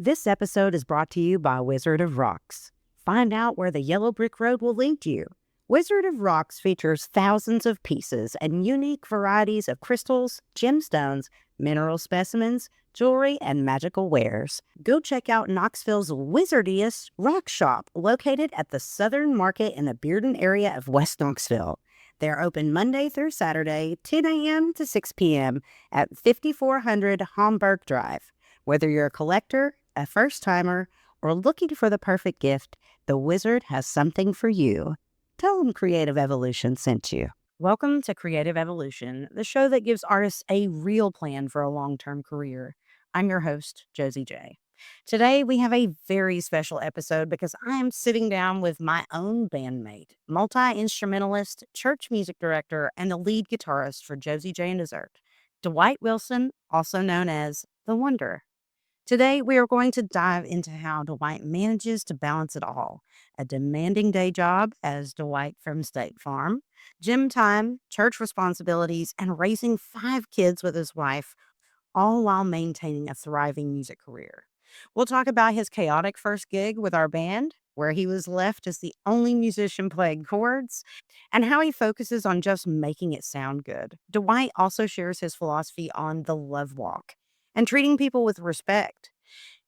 This episode is brought to you by Wizard of Rocks. Find out where the yellow brick road will lead you. Wizard of Rocks features thousands of pieces and unique varieties of crystals, gemstones, mineral specimens, jewelry, and magical wares. Go check out Knoxville's wizardiest rock shop, located at the Southern Market in the Bearden area of West Knoxville. They're open Monday through Saturday, 10 a.m. to 6 p.m. at 5400 Homburg Drive. Whether you're a collector, a first-timer, or looking for the perfect gift, the Wizard has something for you. Tell them Creative Evolution sent you. Welcome to Creative Evolution, the show that gives artists a real plan for a long-term career. I'm your host, Josie J. Today, we have a very special episode because I am sitting down with my own bandmate, multi-instrumentalist, church music director, and the lead guitarist for Josi J and Dessert, Dwight Wilson, also known as The Wonder. Today, we are going to dive into how Dwight manages to balance it all: a demanding day job as Dwight from State Farm, gym time, church responsibilities, and raising 5 kids with his wife, all while maintaining a thriving music career. We'll talk about his chaotic first gig with our band, where he was left as the only musician playing chords, and how he focuses on just making it sound good. Dwight also shares his philosophy on the love walk and treating people with respect,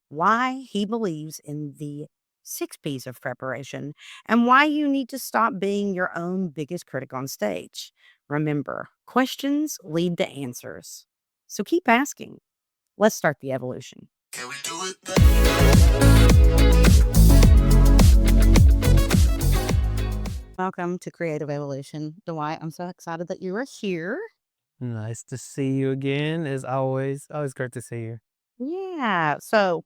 why he believes in the 6 P's of preparation, and why you need to stop being your own biggest critic on stage. Remember, questions lead to answers. So keep asking. Let's start the evolution. Can we do it? Welcome to Creative Evolution. Dwight, I'm so excited that you are here. Nice to see you again, as always. Always great to see you. Yeah. So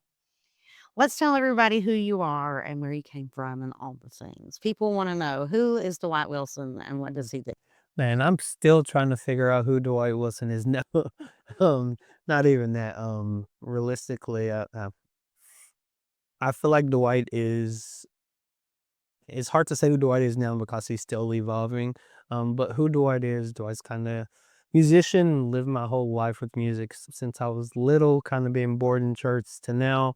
let's tell everybody who you are and where you came from and all the things. People want to know, who is Dwight Wilson and what does he do? Man, I'm still trying to figure out who Dwight Wilson is now. Not even that. Realistically, I feel like Dwight is. It's hard to say who Dwight is now because he's still evolving. But who Dwight's kind of musician. Lived my whole life with music since I was little, kind of being born in church to now.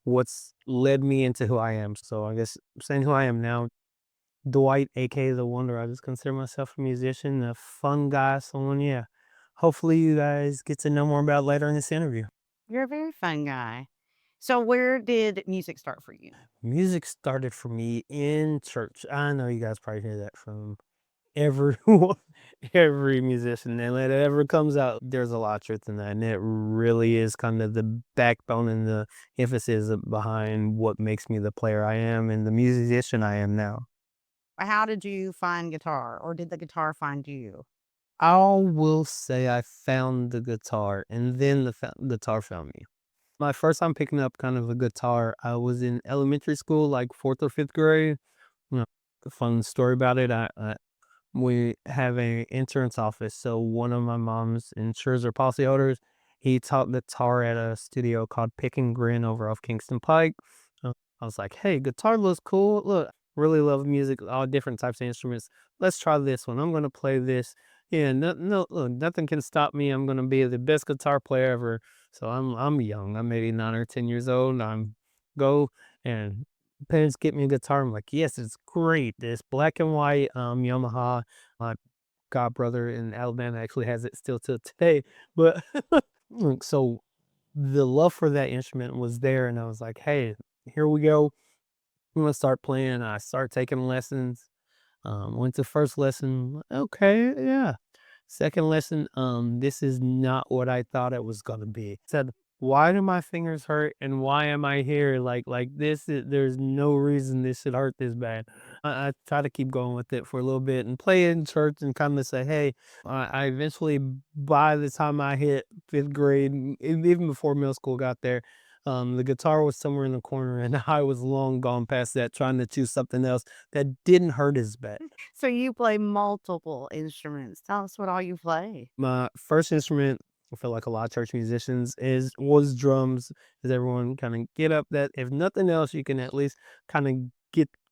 What's led me into who I am. So I guess saying who I am now, Dwight, aka The Wonder. I just consider myself a musician, a fun guy, someone, yeah. Hopefully you guys get to know more about later in this interview. You're a very fun guy. So where did music start for you? Music started for me in church. I know you guys probably hear that from everyone, every musician that ever comes out. There's a lot of truth in that, and it really is kind of the backbone and the emphasis behind what makes me the player I am and the musician I am now. How did you find guitar, or did the guitar find you? I will say I found the guitar, and then the guitar found me. My first time picking up kind of a guitar, I was in elementary school, like 4th or 5th grade. You know, a fun story about it. We have a insurance office, so one of my mom's insurers or policyholders, he taught guitar at a studio called Pick and Grin over off Kingston Pike. I was like, hey, guitar looks cool. Look, really love music, all different types of instruments. Let's try this one. I'm gonna play this. Yeah, look, nothing can stop me. I'm gonna be the best guitar player ever. So I'm young. I'm maybe 9 or 10 years old. I'm go and parents get me a guitar. I'm like, yes, it's great. This black and white Yamaha. My god brother in Alabama actually has it still till today. But so the love for that instrument was there, and I was like, hey, here we go. I'm gonna start playing. I start taking lessons. Went to first lesson. Okay, yeah. Second lesson, this is not what I thought it was gonna be. Said, why do my fingers hurt and why am I here? Like this is, there's no reason this should hurt this bad. I try to keep going with it for a little bit and play in church and kind of say, hey, I eventually, by the time I hit 5th grade, even before middle school got there, the guitar was somewhere in the corner and I was long gone past that, trying to choose something else that didn't hurt as bad. So you play multiple instruments. Tell us what all you play. My first instrument, I feel like a lot of church musicians, was drums. Is everyone kind of get up that, if nothing else, you can at least kind of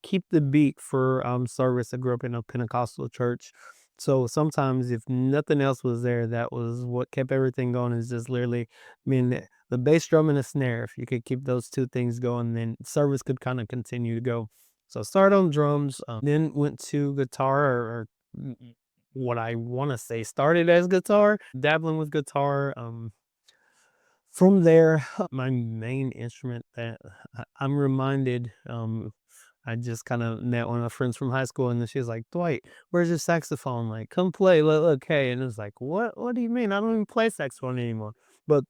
keep the beat for service. I grew up in a Pentecostal church. So sometimes if nothing else was there, that was what kept everything going, is just literally being the bass drum and the snare. If you could keep those 2 things going, then service could kinda continue to go. So started on drums, then went to guitar or what I wanna say started as guitar, dabbling with guitar, from there, my main instrument that I'm reminded, I just kind of met one of my friends from high school, and then she was like, "Dwight, where's your saxophone? Like, come play. Look, hey." And it was like, "What? What do you mean? I don't even play saxophone anymore." But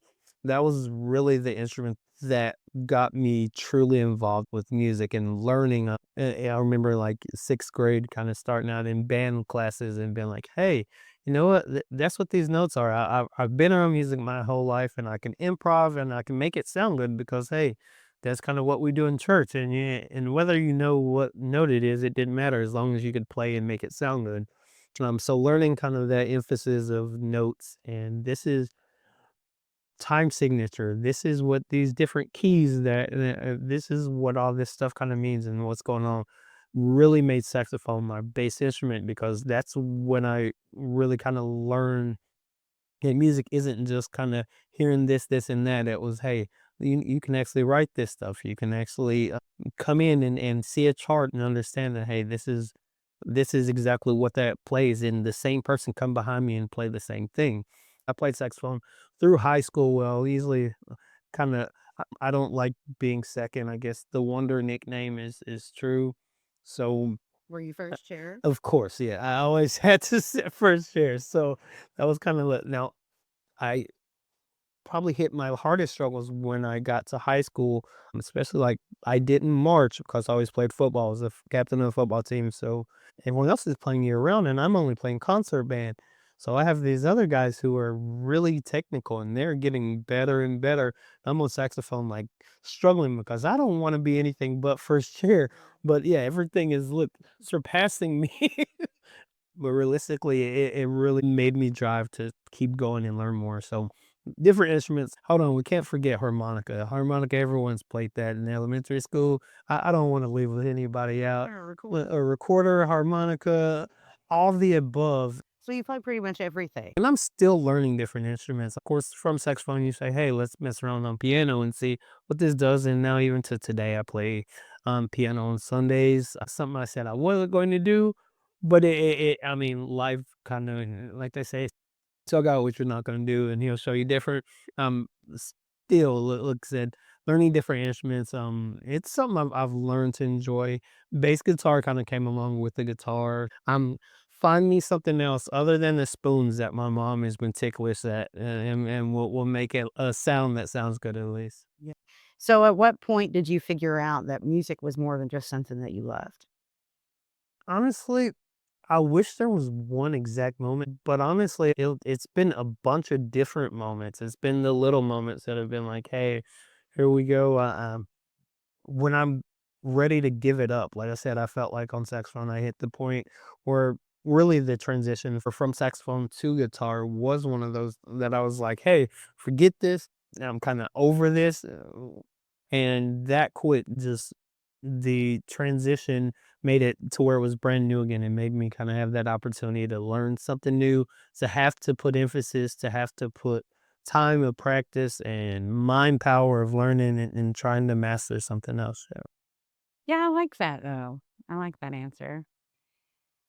that was really the instrument that got me truly involved with music and learning. I remember like sixth grade, kind of starting out in band classes and being like, "Hey, you know what? That's what these notes are. I've been around music my whole life, and I can improv and I can make it sound good because hey, that's kind of what we do in church. And yeah, and whether you know what note it is, it didn't matter as long as you could play and make it sound good. So learning kind of that emphasis of notes, and this is time signature. This is what these different keys this is what all this stuff kind of means and what's going on. Really made saxophone my bass instrument because that's when I really kind of learned that music isn't just kind of hearing this, and that. It was, hey, you can actually write this stuff. You can actually come in and see a chart and understand that, hey, this is exactly what that plays. And the same person come behind me and play the same thing. I played saxophone through high school. Well, easily kind of, I don't like being second. I guess the Wonder nickname is true. So Were you first chair? of course, yeah, I always had to sit first chair. So that was kind of now I probably hit my hardest struggles when I got to high school, especially like I didn't march because I always played football. I was the captain of the football team. So everyone else is playing year round and I'm only playing concert band. So I have these other guys who are really technical and they're getting better and better. I'm on saxophone, like struggling because I don't want to be anything but first chair. But yeah, everything is surpassing me. But realistically, it really made me drive to keep going and learn more. So different instruments. Hold on, we can't forget harmonica. Harmonica, everyone's played that in elementary school. I don't want to leave with anybody out. Or record. A recorder, harmonica, all the above. So you play pretty much everything. And I'm still learning different instruments. Of course, from saxophone, you say, hey, let's mess around on piano and see what this does. And now, even to today, I play piano on Sundays. Something I said I wasn't going to do, but I mean, life kind of, like they say, tell God what you're not gonna do, and He'll show you different. Um, Still, like I said, learning different instruments. It's something I've learned to enjoy. Bass guitar kind of came along with the guitar. Find me something else other than the spoons that my mom has been ticklish at, and will make it a sound that sounds good at least. Yeah. So at what point did you figure out that music was more than just something that you loved? Honestly, I wish there was one exact moment, but honestly, it's been a bunch of different moments. It's been the little moments that have been like, "Hey, here we go." When I'm ready to give it up, like I said, I felt like on saxophone, I hit the point where really the transition from saxophone to guitar was one of those that I was like, "Hey, forget this. I'm kind of over this," and that quit just the transition made it to where it was brand new again and made me kind of have that opportunity to learn something new, to have to put emphasis, to have to put time of practice and mind power of learning and trying to master something else. So, Yeah, I like that though. I like that answer.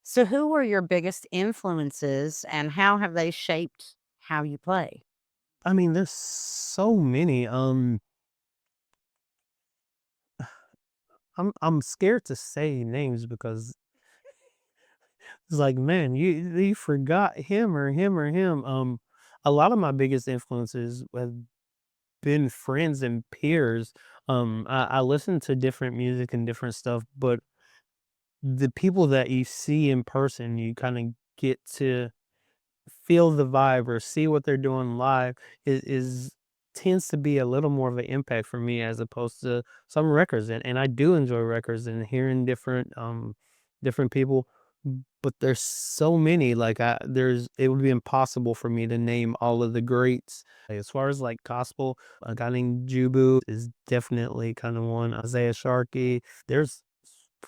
So who were your biggest influences and how have they shaped how you play? I mean, there's so many. I'm scared to say names because it's like, man, you forgot him or him or him. A lot of my biggest influences have been friends and peers. I listen to different music and different stuff, but the people that you see in person, you kind of get to feel the vibe or see what they're doing live is tends to be a little more of an impact for me as opposed to some records. And I do enjoy records and hearing different people, but there's so many like it would be impossible for me to name all of the greats. As far as like gospel, a guy named Jubu is definitely kind of one. Isaiah Sharkey. There's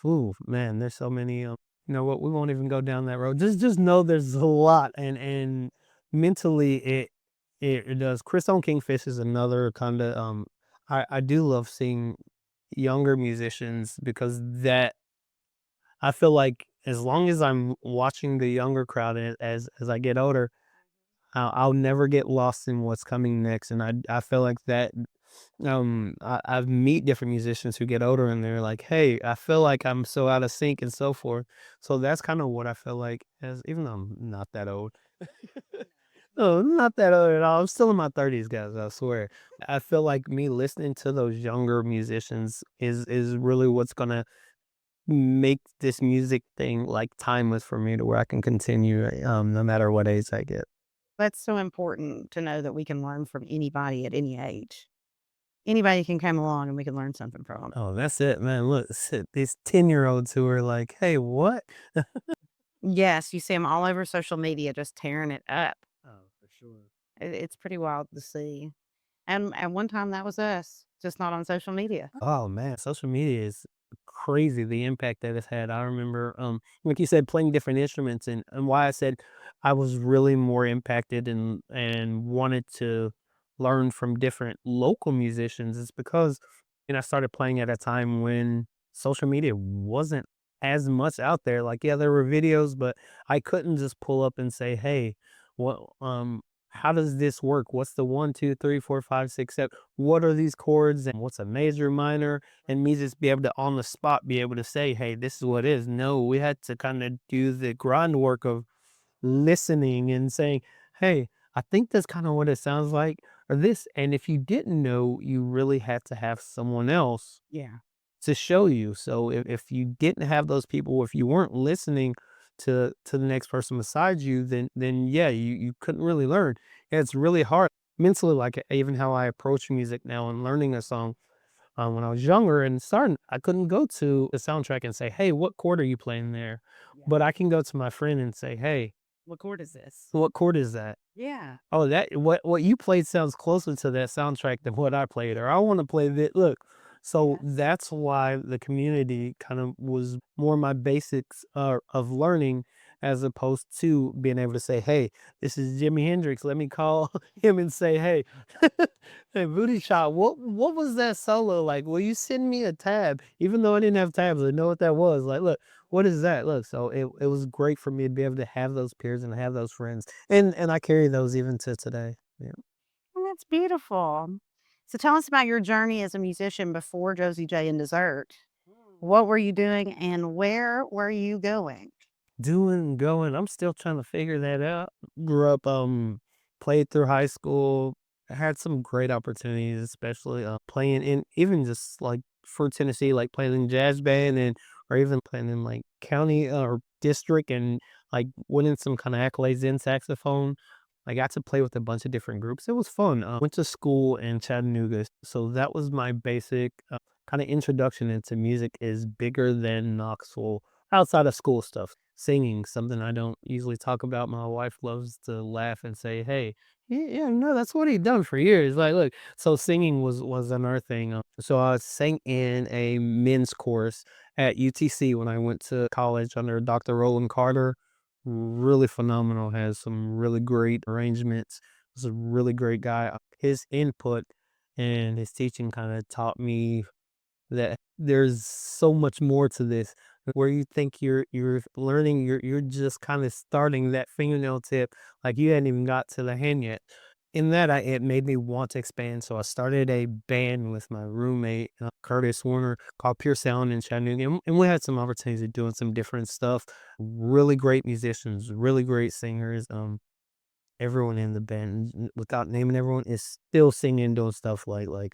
Ooh, man, there's so many. You know what? We won't even go down that road. Just know there's a lot, and mentally, It does. Chris on Kingfish is another kinda, I do love seeing younger musicians because that I feel like as long as I'm watching the younger crowd as I get older, I'll never get lost in what's coming next, and I feel like that, I meet different musicians who get older and they're like, "Hey, I feel like I'm so out of sync," and so forth. So that's kinda what I feel like as even though I'm not that old. No, I'm not that old at all. I'm still in my 30s, guys, I swear. I feel like me listening to those younger musicians is really what's gonna make this music thing, like, timeless for me to where I can continue, no matter what age I get. That's so important to know that we can learn from anybody at any age. Anybody can come along and we can learn something from 'em. Oh, that's it, man. Look, these 10-year-olds who are like, "Hey, what?" Yes, you see them all over social media just tearing it up. Oh, for sure. It's pretty wild to see. And at one time, that was us, just not on social media. Oh, man, social media is crazy, the impact that it's had. I remember, like you said, playing different instruments and why I said I was really more impacted and wanted to learn from different local musicians is because, I started playing at a time when social media wasn't as much out there. Like, yeah, there were videos, but I couldn't just pull up and say, "Hey, what, how does this work? What's the 1, 2, 3, 4, 5, 6, 7? What are these chords and what's a major, minor?" And me just be able to on the spot be able to say, "Hey, this is what it is." No, we had to kind of do the groundwork of listening and saying, "Hey, I think that's kind of what it sounds like," or this. And if you didn't know, you really had to have someone else Yeah. to show you. So if you didn't have those people, if you weren't listening to the next person beside you, then yeah, you couldn't really learn. And it's really hard mentally, like even how I approach music now and learning a song. When I was younger and starting, I couldn't go to the soundtrack and say, "Hey, what chord are you playing there?" Yeah. But I can go to my friend and say, "Hey, What chord is this? what chord is that?" Yeah. Oh, that what you played sounds closer to that soundtrack than what I played, or I wanna play that look. So Yes. that's why the community kind of was more my basics, of learning as opposed to being able to say, "Hey, this is Jimi Hendrix. Let me call him and say, hey, hey, Booty Shot, what was that solo like? Will you send me a tab?" Even though I didn't have tabs, I know what that was. Like, "Look, what is that?" Look, so it was great for me to be able to have those peers and have those friends. And I carry those even to today. Yeah. Well, that's beautiful. So tell us about your journey as a musician before Josie J and Dessert. What were you doing and where were you going? Doing, going, I'm still trying to figure that out. Grew up, played through high school, had some great opportunities, especially playing in even just like for Tennessee, like playing in jazz band and or even playing in like county or district and like winning some kind of accolades in saxophone. I got to play with a bunch of different groups. It was fun. Went to school in Chattanooga, so that was my basic kind of introduction into music. Is bigger than Knoxville outside of school stuff. Singing, something I don't usually talk about. My wife loves to laugh and say, "Hey, yeah, no, that's what he done for years." Like, look, so singing was another thing. So I sang in a men's chorus at UTC when I went to college under Dr. Roland Carter. Really phenomenal. Has some really great arrangements. Was a really great guy. His input and his teaching kind of taught me that there's so much more to this. Where you think you're learning, you're just kind of starting that fingernail tip, like you hadn't even got to the hand yet. In that, it made me want to expand. So I started a band with my roommate, Curtis Warner, called Pure Sound in Chattanooga. And we had some opportunities of doing some different stuff. Really great musicians, really great singers. Everyone in the band, without naming everyone, is still singing, doing stuff like we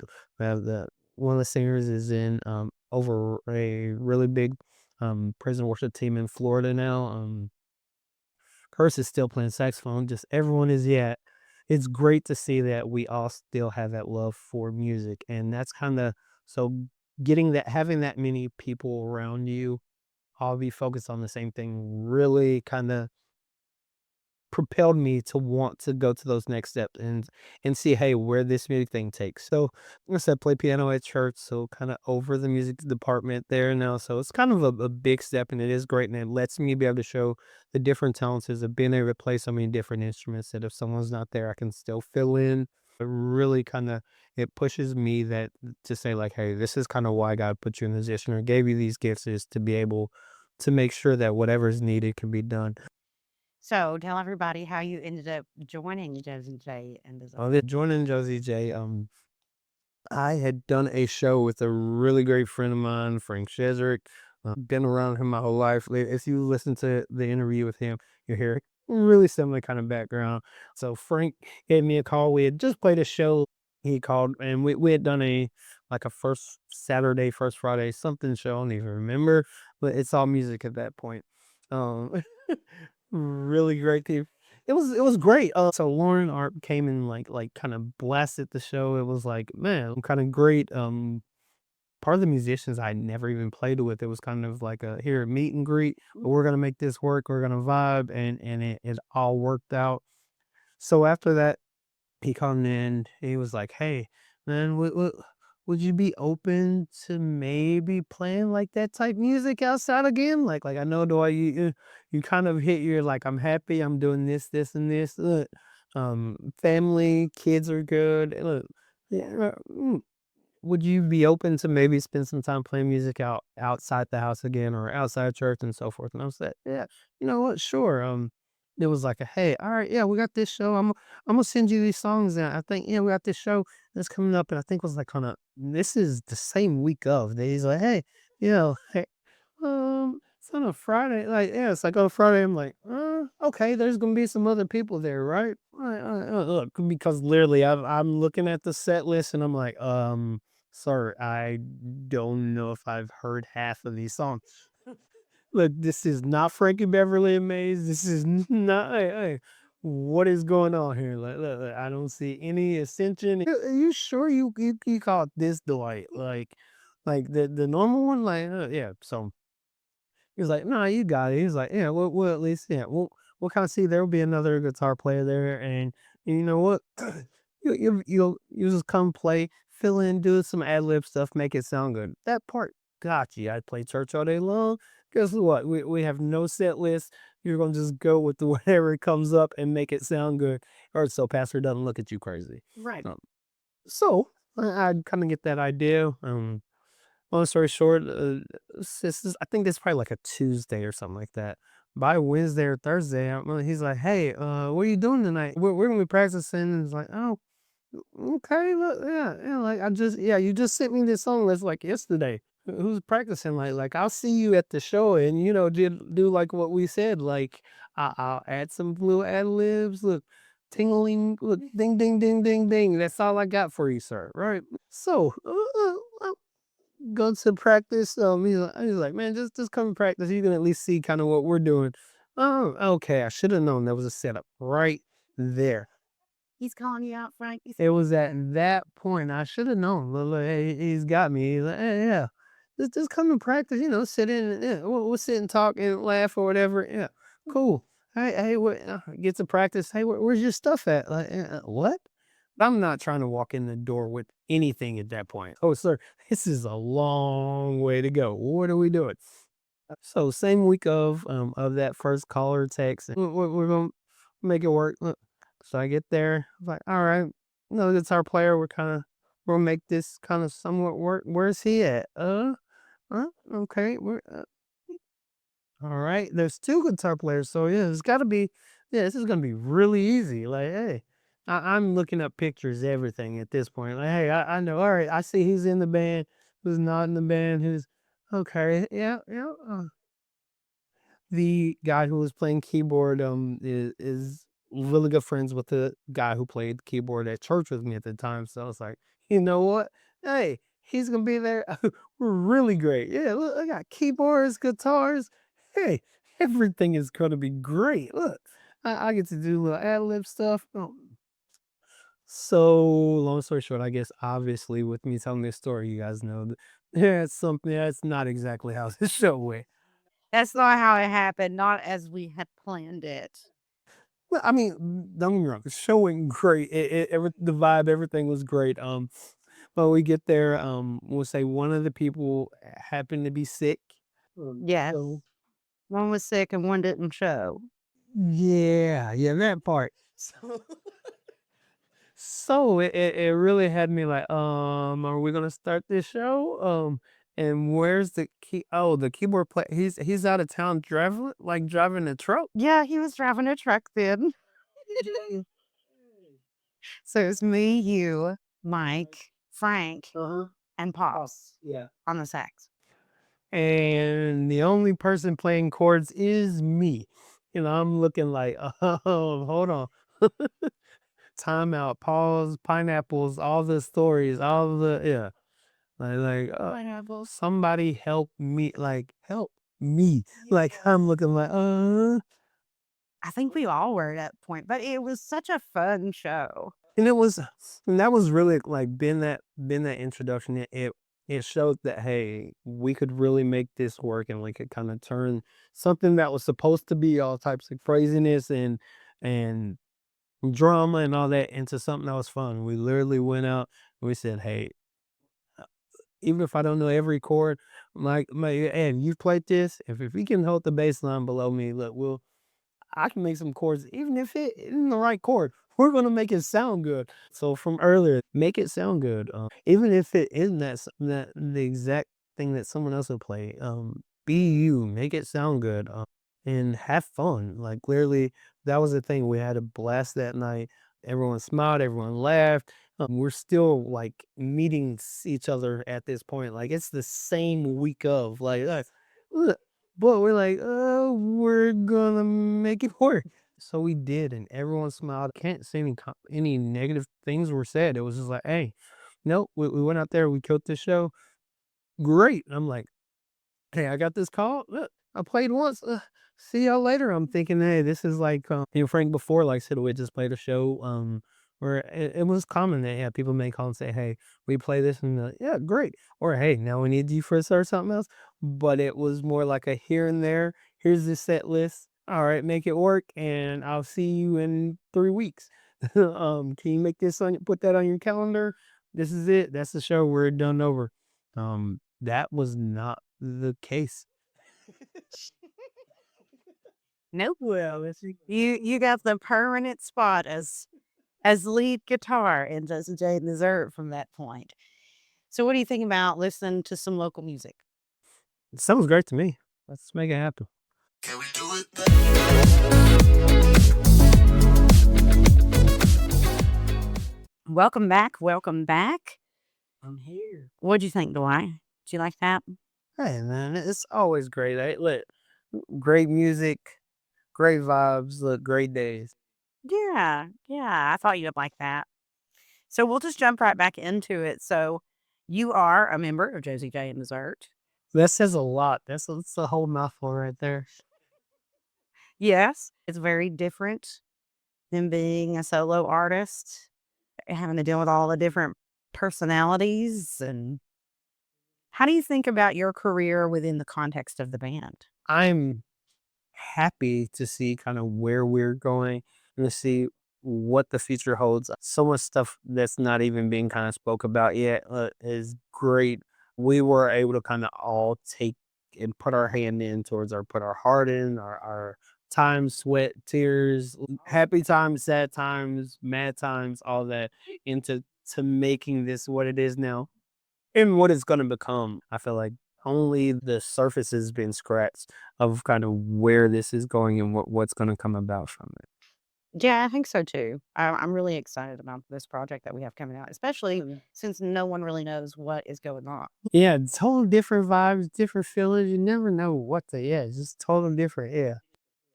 have the one of the singers is in over a really big praise and worship team in Florida now. Curse is still playing saxophone. Just everyone is yet. It's great to see that we all still have that love for music, and that's kind of so getting that having that many people around you all be focused on the same thing really kind of propelled me to want to go to those next steps and see, hey, where this music thing takes. So, like I said, play piano at church, so kind of over the music department there now. So it's kind of a big step, and it is great, and it lets me be able to show the different talents of being able to play so many different instruments that if someone's not there, I can still fill in. It really kind of it pushes me that to say like, hey, this is kind of why God put you in this position or gave you these gifts is to be able to make sure that whatever's needed can be done. So tell everybody how you ended up joining Josie J and Dessert. Joining Josie J, I had done a show with a really great friend of mine, Frank Shezerick. Been around him my whole life. If you listen to the interview with him, you hear really similar kind of background. So Frank gave me a call. We had just played a show. He called and we had done a like a first Saturday, first Friday, something show. I don't even remember, but it's all music at that point. Um, really great team. It was great. So Lauren Art came and like kind of blasted the show. It was like, man, kind of great. Part of the musicians I never even played with. It was kind of like a here meet and greet. We're gonna make this work. We're gonna vibe, and it all worked out. So after that, he come in, he was like, "Hey, man, would you be open to maybe playing like that type music outside again? Like I know the way you kind of hit your like I'm happy, I'm doing this, this, and this. Look, family, kids are good. Look, yeah, would you be open to maybe spend some time playing music outside the house again or outside church and so forth?" And I was like, "Yeah, you know what? Sure." It was like a, "Hey, all right, yeah, we got this show. I'm gonna send you these songs, and I think yeah, we got this show that's coming up." And I think it was like kind of this is the same week of. He's like, "Hey, hey, it's on a Friday." Like, yeah, it's like on Friday. I'm like, okay, there's gonna be some other people there, right? Look, because literally, I'm looking at the set list and I'm like, sir, I don't know if I've heard half of these songs. Look, this is not Frankie Beverly and Maze. This is not. Hey, what is going on here? Look, I don't see any ascension. Are you sure you called this Dwight? Like the normal one? Like, yeah. So he was like, "No, you got it." He's like, "Yeah, well, at least, yeah, we'll kind of see. There will be another guitar player there, and you know what? You'll just come play, fill in, do some ad lib stuff, make it sound good. That part got you. I play church all day long. Guess what? We have no set list. You're gonna just go with the whatever comes up and make it sound good, or so pastor doesn't look at you crazy." Right. So I kind of get that idea. Long story short, I think this is probably like a Tuesday or something like that. By Wednesday or Thursday, he's like, "Hey, what are you doing tonight? We're gonna be practicing." And it's like, "Oh, okay, look, yeah, like yeah, you just sent me this song that's like yesterday. Who's practicing? Like I'll see you at the show, and do like what we said. Like I'll add some little ad libs. Look, tingling, look, ding, ding, ding, ding, ding. That's all I got for you, sir. Right? So, go to practice. He's like, "Man, just come and practice. You can at least see kind of what we're doing." Oh, okay. I should have known there was a setup right there. He's calling you out, Frank. It was at that point I should have known. Look, he's got me. He's like, "Hey, yeah, just come and practice. Sit in. And, yeah, we'll sit and talk and laugh or whatever. Yeah, cool. Hey, what? Get to practice. Hey, where's your stuff at? Like, what?" I'm not trying to walk in the door with anything at that point. "Oh, sir, this is a long way to go. What are we doing?" So same week of that first call or text, and we're gonna make it work. Look, so I get there, I'm like, all right, no guitar player. We'll make this kind of somewhat work. Where's he at? Okay, we're all right. There's two guitar players, so yeah, it's got to be. Yeah, this is gonna be really easy. Like, hey, I'm looking up pictures, everything at this point. Like, hey, I know. All right, I see he's in the band. Who's not in the band? Who's okay? Yeah, yeah. The guy who was playing keyboard, is really good friends with the guy who played keyboard at church with me at the time, so I was like, "You know what? Hey, he's gonna be there." We're really great. Yeah, look, I got keyboards, guitars. Hey, everything is gonna be great. Look, I get to do little ad lib stuff. So long story short, I guess obviously with me telling this story, you guys know that yeah, it's something that's not exactly how this show went. That's not how it happened, not as we had planned it. Well, I mean, don't get me wrong, the show went great. The vibe, everything was great. But we get there, we'll say one of the people happened to be sick. Yes. So One was sick and one didn't show. yeah, yeah, that part. So, so it really had me like, are we gonna start this show? And where's the key? Oh, the keyboard player. He's out of town driving a truck. Yeah, he was driving a truck then. So it was me, you, Mike, Frank, Uh-huh. and Pops Yeah. on the sax. And the only person playing chords is me. I'm looking like, oh, hold on. Timeout, pause, pineapples, all the stories, all the, yeah. Pineapples. Somebody help me, like, help me. Like, I'm looking like, I think we all were at that point, but it was such a fun show. and that was really like been that introduction. It showed that hey, we could really make this work, and we could kind of turn something that was supposed to be all types of craziness and drama and all that into something that was fun. We literally went out and we said, hey, even if I don't know every chord, and you played this, if we can hold the bass line below me, look, I can make some chords, even if it isn't the right chord. We're gonna make it sound good. So from earlier, make it sound good. Even if it isn't that the exact thing that someone else would play. Be you, make it sound good, and have fun. Like clearly, that was the thing. We had a blast that night. Everyone smiled. Everyone laughed. We're still like meeting each other at this point. Like it's the same week of look, but we're like, we're gonna make it work. So we did, and everyone smiled. Can't say any negative things were said. It was just like, hey, nope, we went out there, we killed this show. Great. And I'm like, hey, I got this call. Look, I played once. See y'all later. I'm thinking, hey, this is like, Frank before, like said, we just played a show, where it was common that yeah, people may call and say, hey, we play this, and yeah, great. Or hey, now we need you for something else. But it was more like a here and there. Here's the set list. All right, make it work, and I'll see you in 3 weeks. Can you make this on? Put that on your calendar. This is it. That's the show. We're done over. That was not the case. Nope. Well, You got the permanent spot as lead guitar in Josi J and Dessert from that point. So what do you think about listening to some local music? it sounds great to me. Let's make it happen. Can we do it? Welcome back. Welcome back. I'm here. What'd you think, Dwight? Did you like that? Hey man, it's always great. Great music, great vibes, look, great days. Yeah, yeah. I thought you'd like that. So we'll just jump right back into it. So you are a member of Josie J and Dessert. That says a lot. That's a whole mouthful right there. Yes, it's very different than being a solo artist, having to deal with all the different personalities. And how do you think about your career within the context of the band? I'm happy to see kind of where we're going and to see what the future holds. So much stuff that's not even being kind of spoke about yet is great. We were able to kind of all take and put our hand in towards put our heart in, our time, sweat, tears, happy times, sad times, mad times, all that into making this what it is now and what it's gonna become. I feel like only the surface has been scratched of kind of where this is going and what's gonna come about from it. Yeah, I think so too. I'm really excited about this project that we have coming out, especially since no one really knows what is going on. Yeah, it's total different vibes, different feelings. You never know what to yeah, it's just total different. Yeah.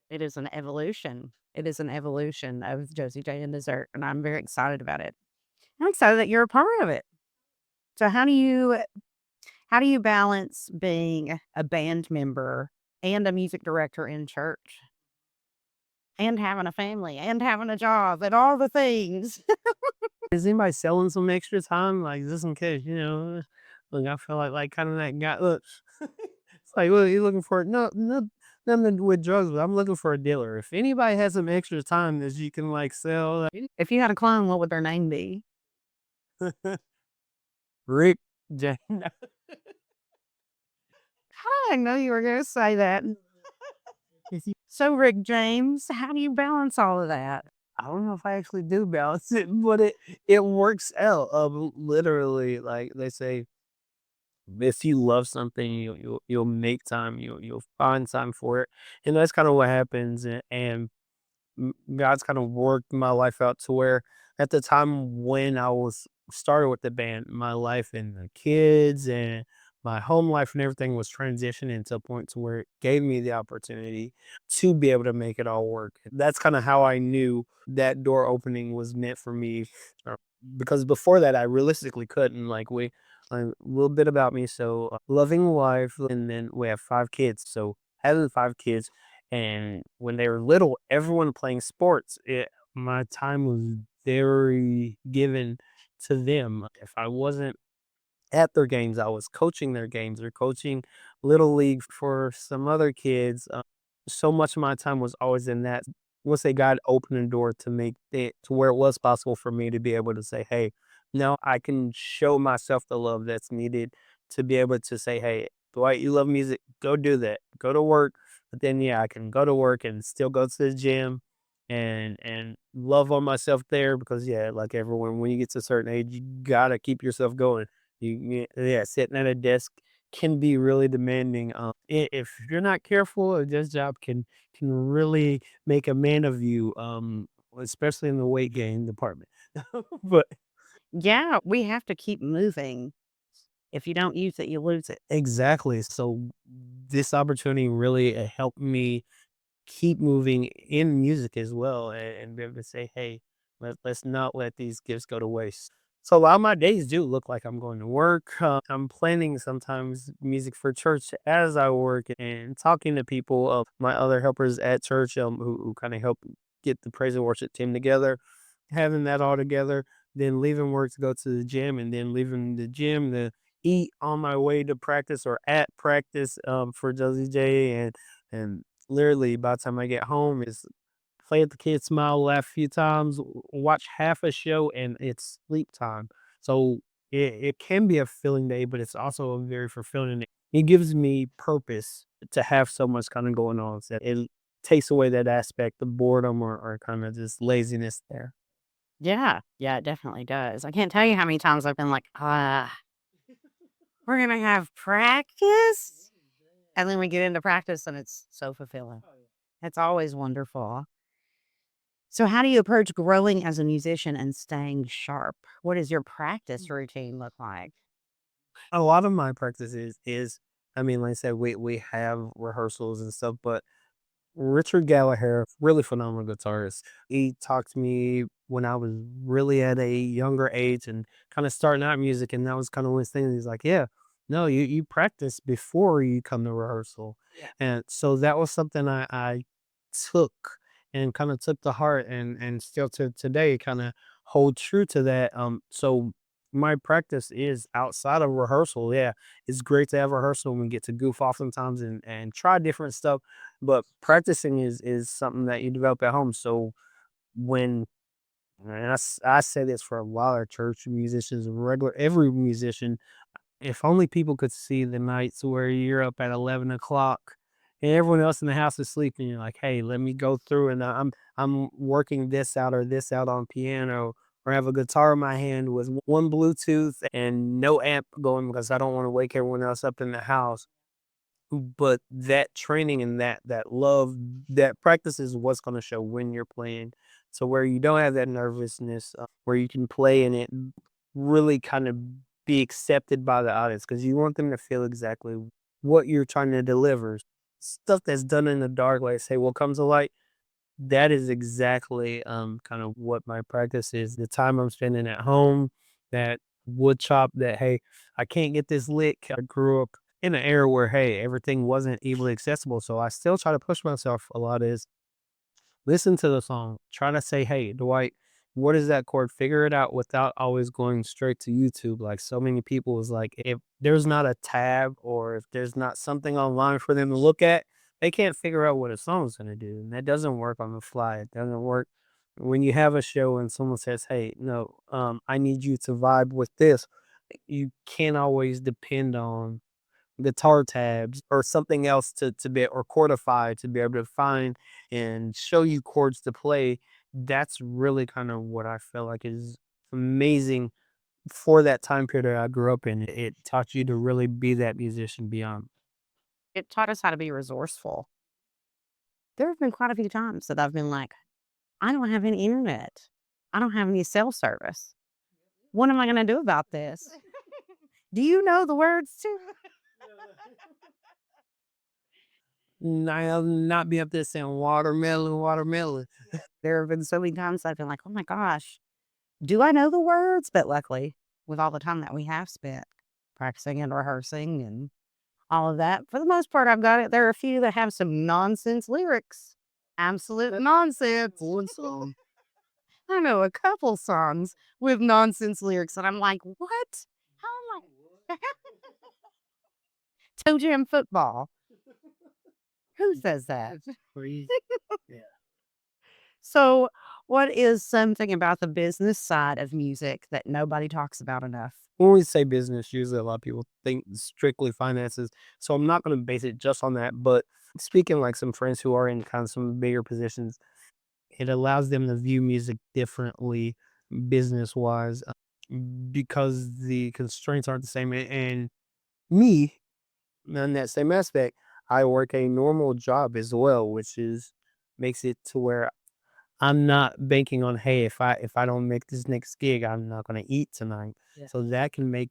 It is an evolution. It is an evolution of Josie J and Dessert, and I'm very excited about it. I'm excited that you're a part of it. So how do you balance being a band member and a music director in church and having a family and having a job and all the things? Is anybody selling some extra time? Like just in case, look, I feel like kind of that guy. Look, it's like, well, you looking for it? No, no. nothing to do with drugs, but I'm looking for a dealer. If anybody has some extra time that you can like sell, If you had a clone, what would their name be? Rick James. How did I know you were going to say that? So, Rick James, how do you balance all of that? I don't know if I actually do balance it, but it works out. Literally, like they say, if you love something, you'll make time. You'll find time for it, and that's kind of what happens. And God's kind of worked my life out to where at the time when I was started with the band, my life and the kids and my home life and everything was transitioning to a point to where it gave me the opportunity to be able to make it all work. That's kind of how I knew that door opening was meant for me. Because before that, I realistically couldn't. A little bit about me. So, loving wife, and then we have 5 kids. So, having 5 kids, and when they were little, everyone playing sports, my time was very given to them. If I wasn't at their games, I was coaching their games or coaching little league for some other kids. So much of my time was always in that. Once they God opened the door to make it to where it was possible for me to be able to say, "Hey, now I can show myself the love that's needed to be able to say, hey, Dwight, you love music, go do that, go to work." But then, yeah, I can go to work and still go to the gym and love on myself there because, yeah, like everyone, when you get to a certain age, you gotta keep yourself going. Yeah, sitting at a desk can be really demanding. If you're not careful, this job can really make a man of you, especially in the weight gain department. But Yeah, we have to keep moving. If you don't use it, you lose it. exactly. So this opportunity really helped me keep moving in music as well, and be able to say, "Hey, let's not let these gifts go to waste." So a lot of my days do look like I'm going to work. I'm planning sometimes music for church as I work and talking to people of my other helpers at church, who kind of help get the praise and worship team together, having that all together, then leaving work to go to the gym, and then leaving the gym to eat on my way to practice or at practice for Josie J and literally by the time I get home is play at the kids smile, laugh a few times, watch half a show, and it's sleep time. So it can be a filling day, but it's also a very fulfilling day. It gives me purpose to have so much kind of going on. So it takes away that aspect of boredom or kind of just laziness there. Yeah, yeah, it definitely does. I can't tell you how many times I've been like, we're gonna have practice. And then we get into practice and it's so fulfilling. It's always wonderful. So, how do you approach growing as a musician and staying sharp? What does your practice routine look like? A lot of my practice is I mean, like I said, we have rehearsals and stuff, but Richard Gallagher, really phenomenal guitarist. He taught to me when I was really at a younger age and kind of starting out music, and that was kind of one of his things. He's like, "Yeah, no, you practice before you come to rehearsal," and so that was something I took and kind of took to heart, and still to today kind of hold true to that. So my practice is outside of rehearsal. Yeah, it's great to have rehearsal and we get to goof off sometimes and try different stuff, but practicing is something that you develop at home. So when and I say this for a lot of church musicians, regular every musician, if only people could see the nights where you're up at 11 o'clock and everyone else in the house is sleeping, you're like, "Hey, let me go through and I'm working this out or this out on piano." Or have a guitar in my hand with one Bluetooth and no amp going because I don't want to wake everyone else up in the house. But that training and that love, that practice is what's gonna show when you're playing. So where you don't have that nervousness, where you can play in it, really kind of be accepted by the audience because you want them to feel exactly what you're trying to deliver. Stuff that's done in the dark, like say, what comes to light, that is exactly, kind of what my practice is. The time I'm spending at home, that wood chop that, hey, I can't get this lick. I grew up in an era where, hey, everything wasn't easily accessible. So I still try to push myself a lot is listen to the song, try to say, hey, Dwight, what is that chord? Figure it out without always going straight to YouTube. Like so many people is like, if there's not a tab or if there's not something online for them to look at, they can't figure out what a song's gonna do, and that doesn't work on the fly. It doesn't work when you have a show and someone says, "Hey, no, I need you to vibe with this." You can't always depend on guitar tabs or something else to be or Chordify to be able to find and show you chords to play. That's really kind of what I feel like is amazing for that time period I grew up in. It taught you to really be that musician beyond. It taught us how to be resourceful. There have been quite a few times that I've been like, I don't have any internet. I don't have any cell service. What am I going to do about this? Do you know the words to? I'll not be up there saying watermelon, watermelon. There have been so many times I've been like, oh my gosh, do I know the words? But luckily, with all the time that we have spent practicing and rehearsing and all of that, for the most part, I've got it. There are a few that have some nonsense lyrics. Absolute nonsense. One song. I know a couple songs with nonsense lyrics, and I'm like, what? How am I? Toe Jam football. Who says that? Crazy. Yeah. So, what is something about the business side of music that nobody talks about enough? When we say business, usually a lot of people think strictly finances. So I'm not going to base it just on that. But speaking like some friends who are in kind of some bigger positions, it allows them to view music differently, business wise, because the constraints aren't the same. And me, in that same aspect, I work a normal job as well, which is makes it to where I'm not banking on, "Hey, if I don't make this next gig, I'm not gonna eat tonight." Yeah. So that can make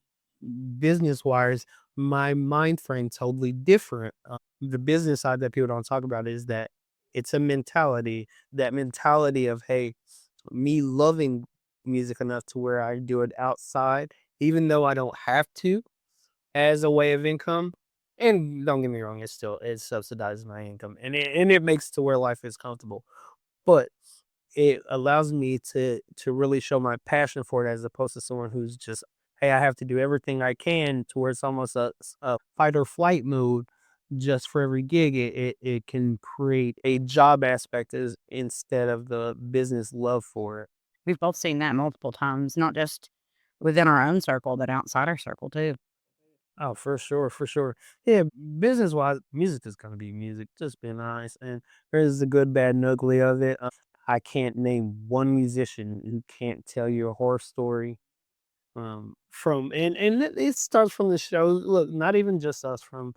business-wise, my mind frame totally different. The business side that people don't talk about is that it's a mentality, that mentality of, "Hey, me loving music enough to where I do it outside, even though I don't have to, as a way of income." And don't get me wrong, it subsidizes my income, and it makes to where life is comfortable. But it allows me to really show my passion for it as opposed to someone who's just, hey, I have to do everything I can to where it's almost a fight or flight mode just for every gig. It can create a job aspect as instead of the business love for it. We've both seen that multiple times, not just within our own circle, but outside our circle too. Oh, for sure, for sure. Yeah, business wise, music is gonna be music. Just being honest, and there's the good, bad, and ugly of it. I can't name one musician who can't tell you a horror story. From and it starts from the show. Look, not even just us. From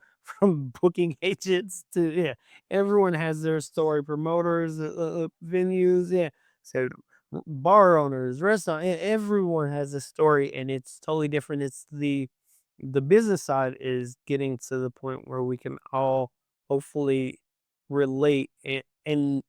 booking agents to, yeah, everyone has their story. Promoters, venues, yeah. So bar owners, restaurant, everyone has a story, and it's totally different. It's the business side is getting to the point where we can all hopefully relate and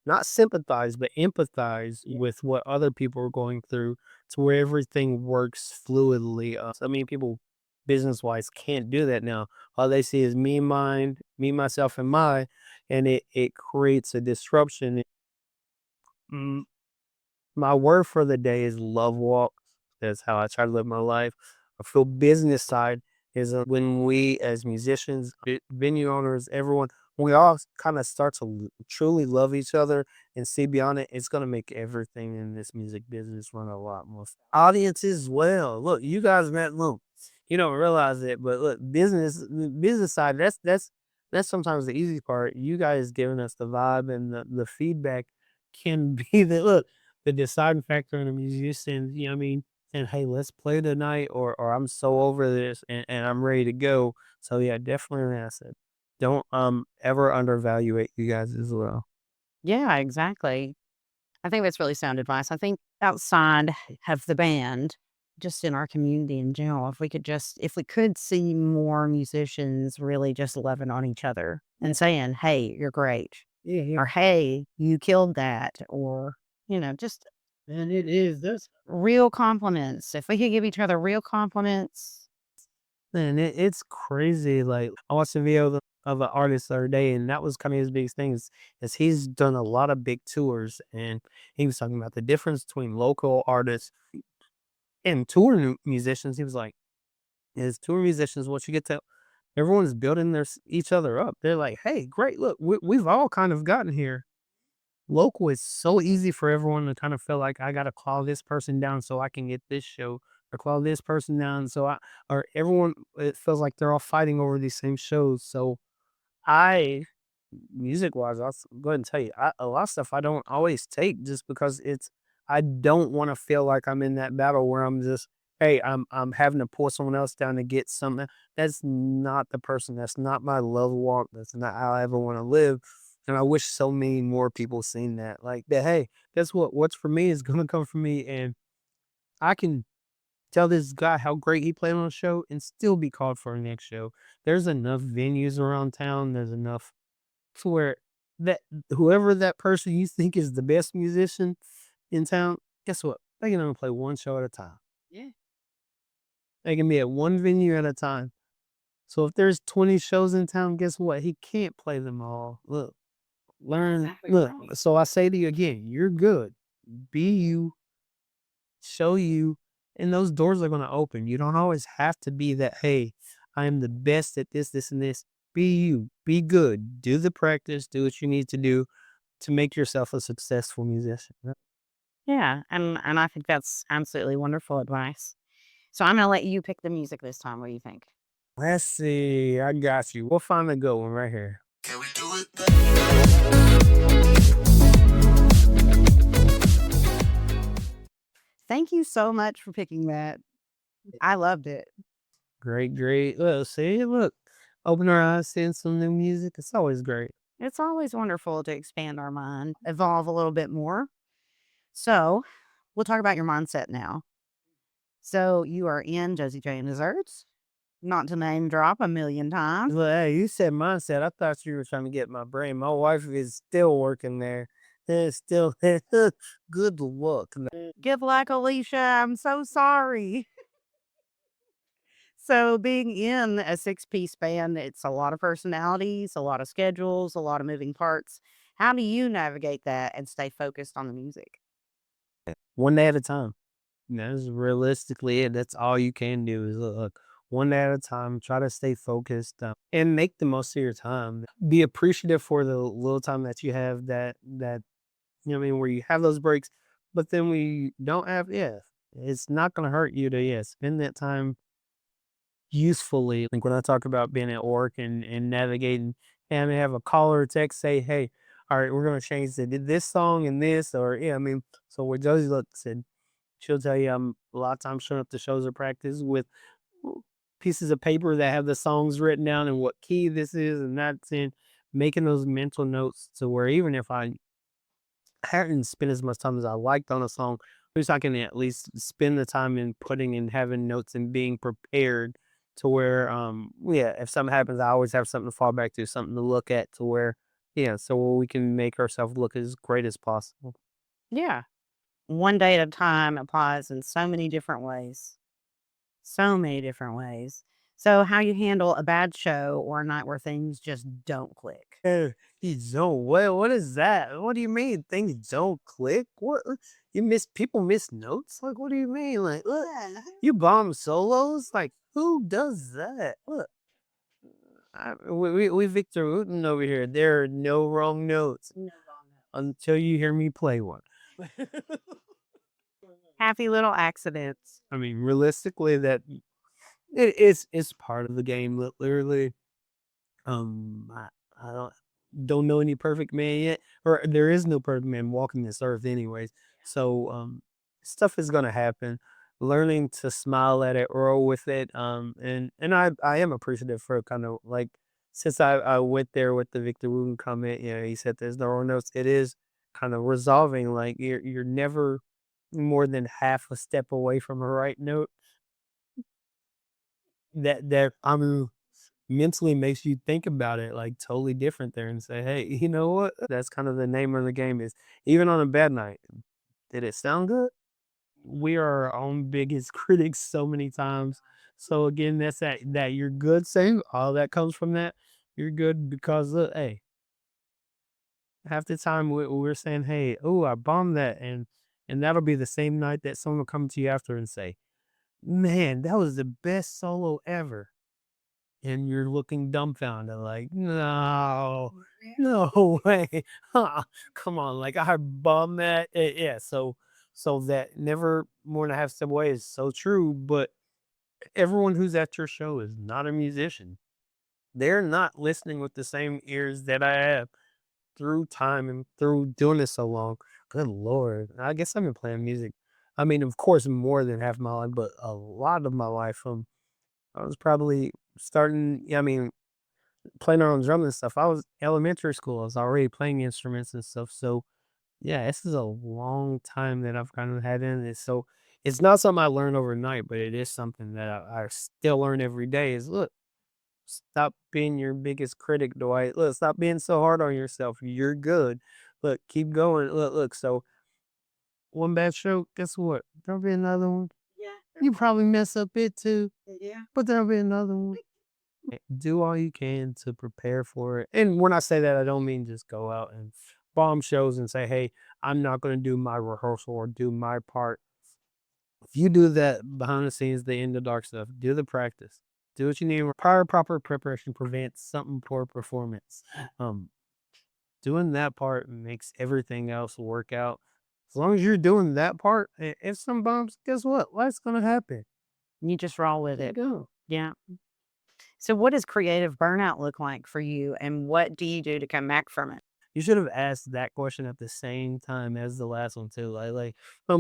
not sympathize, but empathize with what other people are going through to where everything works fluidly. So many people, business wise, can't do that now. All they see is me, mine, me, myself, and my, and it creates a disruption. Mm, my word for the day is love walk. That's how I try to live my life. I feel business side is when we as musicians, venue owners, everyone, we all kind of start to truly love each other and see beyond it. It's gonna make everything in this music business run a lot more. Audiences as well. Look, you guys met Luke. You don't realize it, but look, business side. That's sometimes the easy part. You guys giving us the vibe and the feedback can be the look the deciding factor in a musician, you know what I mean? And hey, let's play tonight or I'm so over this and I'm ready to go. So yeah, definitely an asset. Don't ever undervaluate you guys as well. Yeah, exactly. I think that's really sound advice. I think outside of the band, just in our community in general, if we could see more musicians really just loving on each other and saying, hey, you're great, Yeah, yeah. or hey, you killed that, or, just And it is this. real compliments. If we could give each other real compliments. Man, it's crazy. Like I watched a video of an artist the other day, and that was kind of his biggest thing is he's done a lot of big tours, and he was talking about the difference between local artists and tour musicians. He was like, as tour musicians, what you get to everyone's building each other up. They're like, hey, great, look, we've all kind of gotten here. Local is so easy for everyone to kind of feel like I gotta call this person down so I can get this show, or call this person down so I, or everyone, it feels like they're all fighting over these same shows. So I, music wise, I'll go ahead and tell you, a lot of stuff I don't always take just because I don't want to feel like I'm in that battle where I'm just, hey, I'm having to pull someone else down to get something. That's not the person. That's not my love walk. That's not how I ever want to live. And I wish so many more people seen that. Like that, hey, guess what? What's for me is gonna come from me, and I can tell this guy how great he played on a show and still be called for a next show. There's enough venues around town. There's enough to where that whoever that person you think is the best musician in town, guess what? They can only play one show at a time. Yeah. They can be at one venue at a time. So if there's 20 shows in town, guess what? He can't play them all. Look, learn. Exactly Look, right. so I say to you again, you're good. Be you, show you, and those doors are going to open. You don't always have to be that, hey, I am the best at this, this, and this. Be you, be good, do the practice, do what you need to do to make yourself a successful musician. Yep. Yeah, and I think that's absolutely wonderful advice. So I'm gonna let you pick the music this time. What do you think? Let's see. I got you. We'll find a good one right here. Can we do it? Thank you so much for picking that. I loved it. Great, great. Well, see, look, open our eyes, seeing some new music. It's always great. It's always wonderful to expand our mind, evolve a little bit more. So we'll talk about your mindset now. So you are in Josie J and Desserts, not to name drop a million times. Well, hey, you said mindset. I thought you were trying to get my brain. My wife is still working there. It's still good luck. Good luck, Alicia. I'm so sorry. So being in a six-piece band, it's a lot of personalities, a lot of schedules, a lot of moving parts. How do you navigate that and stay focused on the music? One day at a time. That's realistically it. That's all you can do is look one day at a time. Try to stay focused and make the most of your time. Be appreciative for the little time that you have. That you know what I mean, where you have those breaks. But then we don't have. Yeah, it's not gonna hurt you to spend that time usefully. Like when I talk about being at work and navigating, and I have a call or a text say, hey, all right, we're gonna change this song and this, or yeah, I mean, so what Josie said, she'll tell you I'm a lot of times showing up to shows or practice with pieces of paper that have the songs written down and what key this is, and that's in making those mental notes to where even if I hadn't spent as much time as I liked on a song, at least I can at least spend the time in putting and having notes and being prepared to where yeah, if something happens, I always have something to fall back to, something to look at to where yeah, so we can make ourselves look as great as possible. Yeah. One day at a time applies in so many different ways. So many different ways. So how you handle a bad show or a night where things just don't click? You don't what is that? What do you mean things don't click? What you miss people miss notes? Like what do you mean? Like what? Yeah. You bomb solos? Like who does that? Look, we Victor Wooten over here. There are no wrong notes No wrong note. until you hear me play one. Happy little accidents. I mean, realistically, it's part of the game. Literally, I don't know any perfect man yet, or there is no perfect man walking this earth, anyways. So stuff is gonna happen. Learning to smile at it, roll with it, and I am appreciative for kind of like since I went there with the Victor Wooten comment. You know, he said there's no wrong notes. It is kind of resolving. Like you're never more than half a step away from a right note. That I mean mentally makes you think about it like totally different there and say, hey, you know what? That's kind of the name of the game is even on a bad night, did it sound good? We are our own biggest critics so many times. So again, that's that you're good saying all that comes from that. You're good because hey, half the time we're saying, hey, oh, I bombed that, and that'll be the same night that someone will come to you after and say, man, that was the best solo ever. and you're looking dumbfounded, like, no way, come on, like I bum that, yeah. So that never more than a half step away is so true. But everyone who's at your show is not a musician. They're not listening with the same ears that I have through time and through doing this so long. Good Lord. I guess I've been playing music. I mean, of course, more than half my life, but a lot of my life. I was probably starting, yeah, I mean, playing on drums and stuff. I was elementary school. I was already playing instruments and stuff. So, yeah, this is a long time that I've kind of had in it. So, it's not something I learned overnight, but it is something that I still learn every day is look, stop being your biggest critic, Dwight. Look, stop being so hard on yourself. You're good. Look, keep going. Look. So one bad show, guess what? There'll be another one. Yeah. You probably mess up it too, Yeah. but there'll be another one. Do all you can to prepare for it. And when I say that, I don't mean just go out and bomb shows and say, hey, I'm not going to do my rehearsal or do my part. If you do that behind the scenes, the in the dark stuff, do the practice. Do what you need. Prior proper preparation prevents something poor performance. Um, Doing that part makes everything else work out. As long as you're doing that part, if some bumps, guess what? Life's gonna happen. You just roll with There you it. go. Yeah. So, what does creative burnout look like for you, and what do you do to come back from it? You should have asked that question at the same time as the last one too.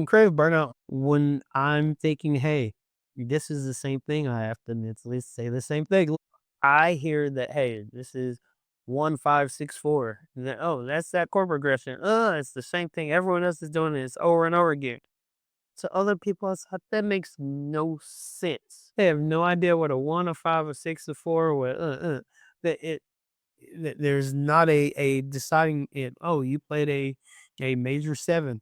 Creative burnout when I'm thinking, hey, this is the same thing. I have to mentally say the same thing. I hear that, hey, this is 1 5 6 4. Oh, that's that chord progression. It's the same thing. Everyone else is doing this over and over again. To other people outside, that makes no sense. They have no idea what a 1 a 5 a 6 a 4 what that there's not a deciding it. Oh, you played a major 7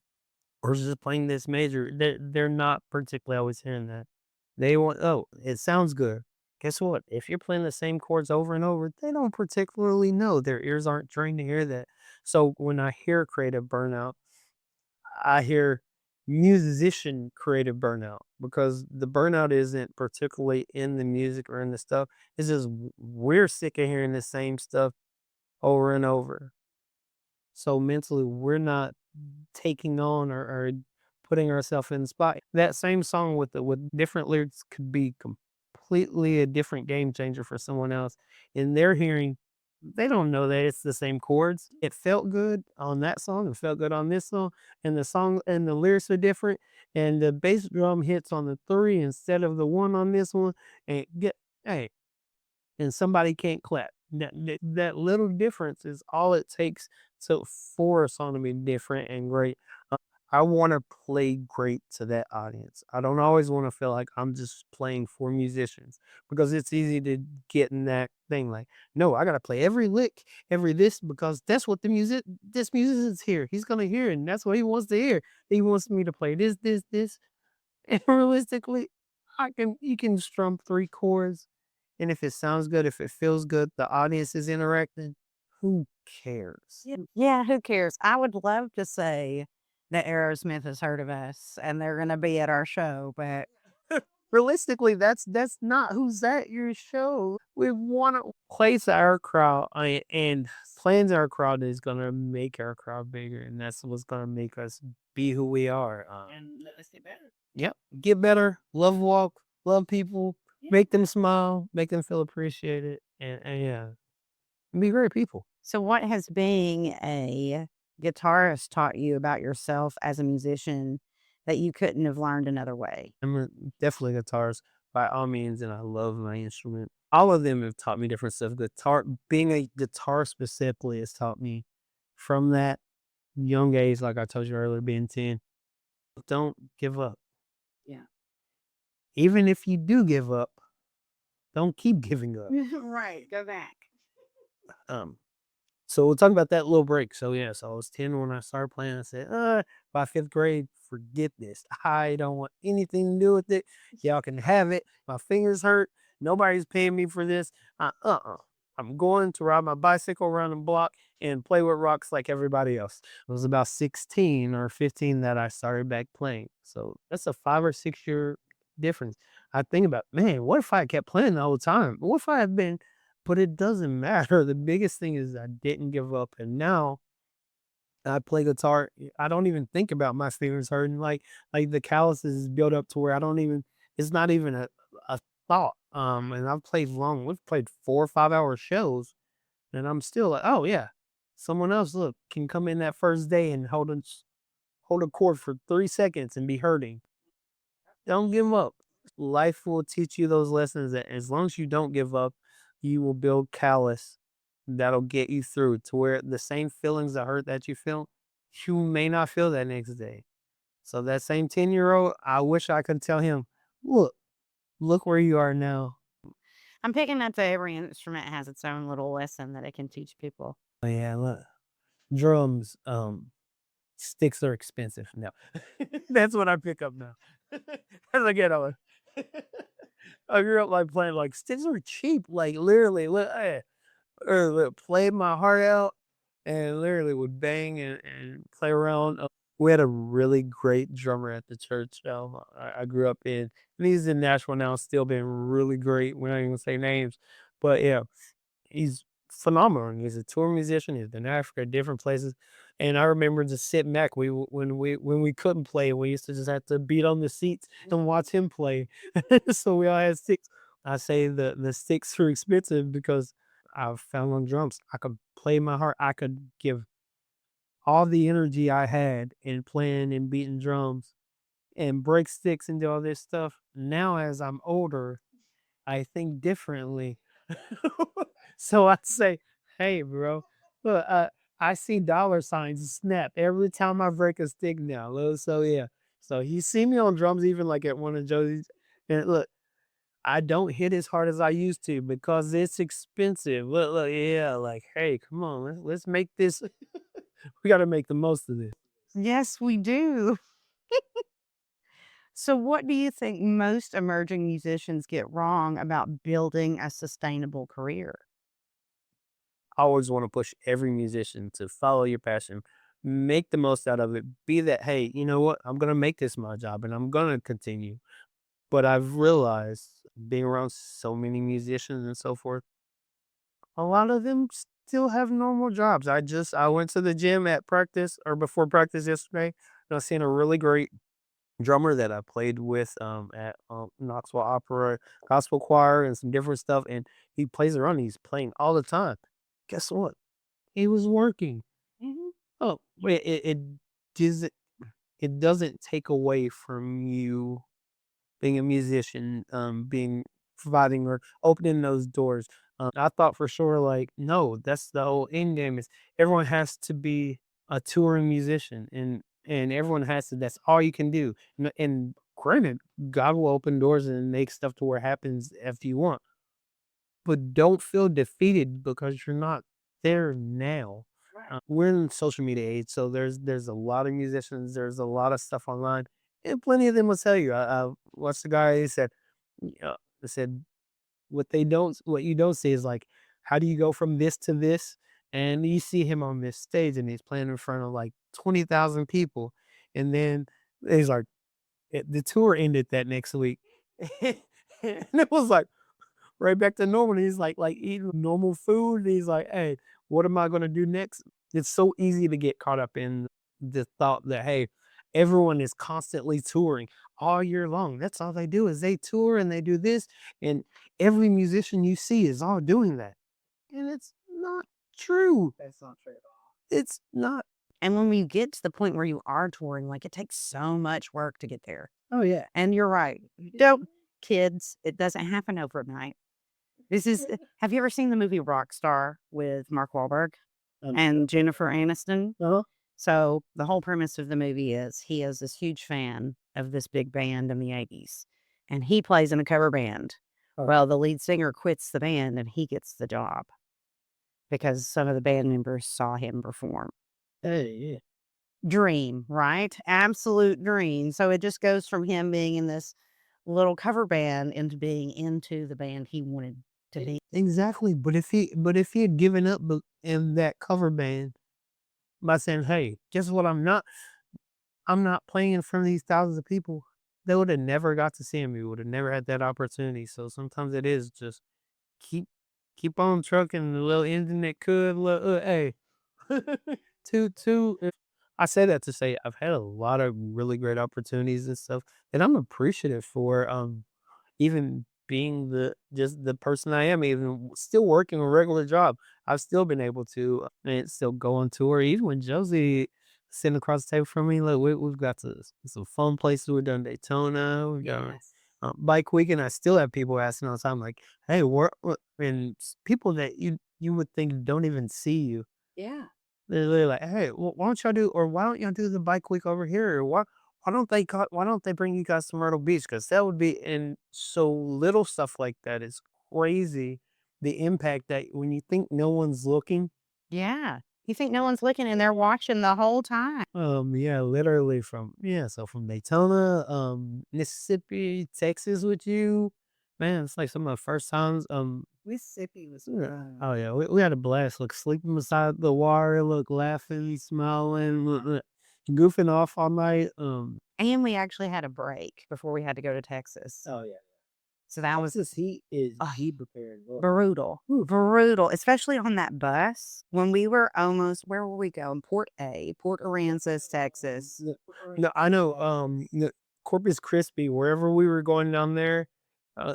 or just playing this major. They're not particularly always hearing that. They want, oh, it sounds good. Guess what? If you're playing the same chords over and over, they don't particularly know. Their ears aren't trained to hear that. So when I hear creative burnout, I hear musician creative burnout because the burnout isn't particularly in the music or in the stuff. It's just we're sick of hearing the same stuff over and over. So mentally, we're not taking on or putting ourselves in the spot. That same song with different lyrics could be completely a different game changer for someone else. In their hearing, they don't know that it's the same chords. It felt good on that song. It felt good on this song, and the song and the lyrics are different. And the bass drum hits on the 3 instead of the 1 on this one. And get hey, and somebody can't clap. That little difference is all it takes to for a song to be different and great. I want to play great to that audience. I don't always want to feel like I'm just playing for musicians because it's easy to get in that thing like, no, I got to play every lick, every this because that's what this musician's here. He's gonna hear it, and that's what he wants to hear. He wants me to play this. And realistically, I can you can strum 3 chords, and if it sounds good, if it feels good, the audience is interacting, who cares? Yeah, who cares? I would love to say that Aerosmith has heard of us and they're going to be at our show, but Realistically, that's not who's at your show. We wanna place our crowd, and playing to our crowd is gonna make our crowd bigger, and that's what's gonna make us be who we are, and let us get better. Yep. Get better, love walk, love people, make them smile, make them feel appreciated, and yeah, be great people. So, what has being a guitarist taught you about yourself as a musician that you couldn't have learned another way? Definitely guitars by all means, and I love my instrument. All of them have taught me different stuff. Being a guitar specifically has taught me from that young age, like I told you earlier, being 10, don't give up. Yeah. Even if you do give up, don't keep giving up. Right. Go back. Um, So we'll talk about that little break. So yeah, so I was 10 when I started playing. I said, by 5th grade, forget this. I don't want anything to do with it. Y'all can have it. My fingers hurt. Nobody's paying me for this. I'm going to ride my bicycle around the block and play with rocks like everybody else. It was about 16 or 15 that I started back playing. So that's a 5 or 6 year difference. I think about, man, what if I kept playing the whole time? What if I had been, but it doesn't matter. The biggest thing is I didn't give up. And now I play guitar. I don't even think about my fingers hurting. Like the calluses is built up to where I don't even, it's not even a thought. And I've played long, we've played 4 or 5 hour shows and I'm still like, oh yeah, someone else look can come in that first day and hold a chord for 3 seconds and be hurting. Don't give up. Life will teach you those lessons that as long as you don't give up, you will build callus that'll get you through to where the same feelings of hurt that you feel, you may not feel that next day. So that same 10-year-old, I wish I could tell him, look where you are now. I'm picking up that every instrument has its own little lesson that it can teach people. Oh yeah, look. Drums, sticks are expensive now. That's what I pick up now. As I get older. I grew up like playing like sticks are cheap. Like literally, played my heart out and literally would bang and play around. We had a really great drummer at the church I grew up in. And he's in Nashville now, still been really great. We're not even gonna say names. But yeah, he's phenomenal. He's a tour musician. He's been in Africa, different places. And I remember just sitting back. When we couldn't play, we used to just have to beat on the seats and watch him play. So we all had sticks. I say the sticks are expensive because I found on drums. I could play my heart. I could give all the energy I had in playing and beating drums and break sticks and do all this stuff. Now, as I'm older, I think differently. So I say, hey, bro, look, I see dollar signs snap every time I break a stick now. So yeah. So you see me on drums, even like at one of Josie's. And look, I don't hit as hard as I used to because it's expensive. Look, yeah, like, hey, come on, let's make this. We got to make the most of this. Yes, we do. So, what do you think most emerging musicians get wrong about building a sustainable career? I always want to push every musician to follow your passion, make the most out of it. Be that, hey, you know what? I'm gonna make this my job, and I'm gonna continue. But I've realized being around so many musicians and so forth, a lot of them still have normal jobs. I went to the gym at practice or before practice yesterday, and I seen a really great drummer that I played with at Knoxville Opera Gospel Choir and some different stuff, and he plays around. He's playing all the time. Guess what? He was working. Oh, wait, doesn't it doesn't take away from you being a musician, being providing or opening those doors. I thought for sure, like, no, that's the whole end game is everyone has to be a touring musician and everyone has to, that's all you can do. And granted, God will open doors and make stuff to where it happens if you want. But don't feel defeated because you're not there now. We're in social media age, so there's a lot of musicians, there's a lot of stuff online, and plenty of them will tell you. I watched the guy. He said, he said what you don't see is like, how do you go from this to this? And you see him on this stage, and he's playing in front of like 20,000 people, and then he's like, the tour ended that next week, and it was like right back to normal. And he's like eating normal food. And he's like, hey, what am I gonna do next? It's so easy to get caught up in the thought that, hey, everyone is constantly touring all year long. That's all they do is they tour and they do this. And every musician you see is all doing that. And it's not true. That's not true at all. It's not. And when you get to the point where you are touring, like it takes so much work to get there. Oh yeah. And you're right. Don't, kids, it doesn't happen overnight. This is, have you ever seen the movie Rockstar with Mark Wahlberg and Jennifer Aniston? Uh-huh. So the whole premise of the movie is he is this huge fan of this big band in the 80s, and he plays in a cover band. Oh. Well, the lead singer quits the band and he gets the job because some of the band members saw him perform. Hey, yeah. Dream, right? Absolute dream. So it just goes from him being in this little cover band into being into the band he wanted to be. Exactly. But if he had given up in that cover band by saying, hey, guess what? I'm not playing in front of these thousands of people. they would have never got to see him. We would have never had that opportunity. So sometimes it is just keep on trucking the little engine that could. Hey, I say that to say I've had a lot of really great opportunities and stuff that I'm appreciative for. Even being the person I am, even still working a regular job, I've still been able to and still go on tour. Even when Josie sitting across the table from me, look, we've got some fun places. We've done Daytona, we've done bike weekend. I still have people asking all the time, like, "Hey, and people that you would think don't even see you. Yeah. They're like, "Hey, why don't y'all do or why don't y'all do the bike week over here? Or why don't they bring you guys to Myrtle Beach? Because that would be," and so little stuff like that is crazy, the impact that when you think no one's looking. Yeah. You think no one's looking and they're watching the whole time. Yeah, literally so from Daytona, Mississippi, Texas with you. Man, it's like some of the first times, Mississippi was yeah. fun. Oh yeah, we had a blast. Look, sleeping beside the water, look, laughing, smiling, goofing off all night. And we actually had a break before we had to go to Texas. Oh yeah, So that was Texas heat is Oh, heat prepared. brutal. Brutal, especially on that bus. When we were almost where were we going? Port Aransas, Texas. No, I know. Corpus Christi, wherever we were going down there,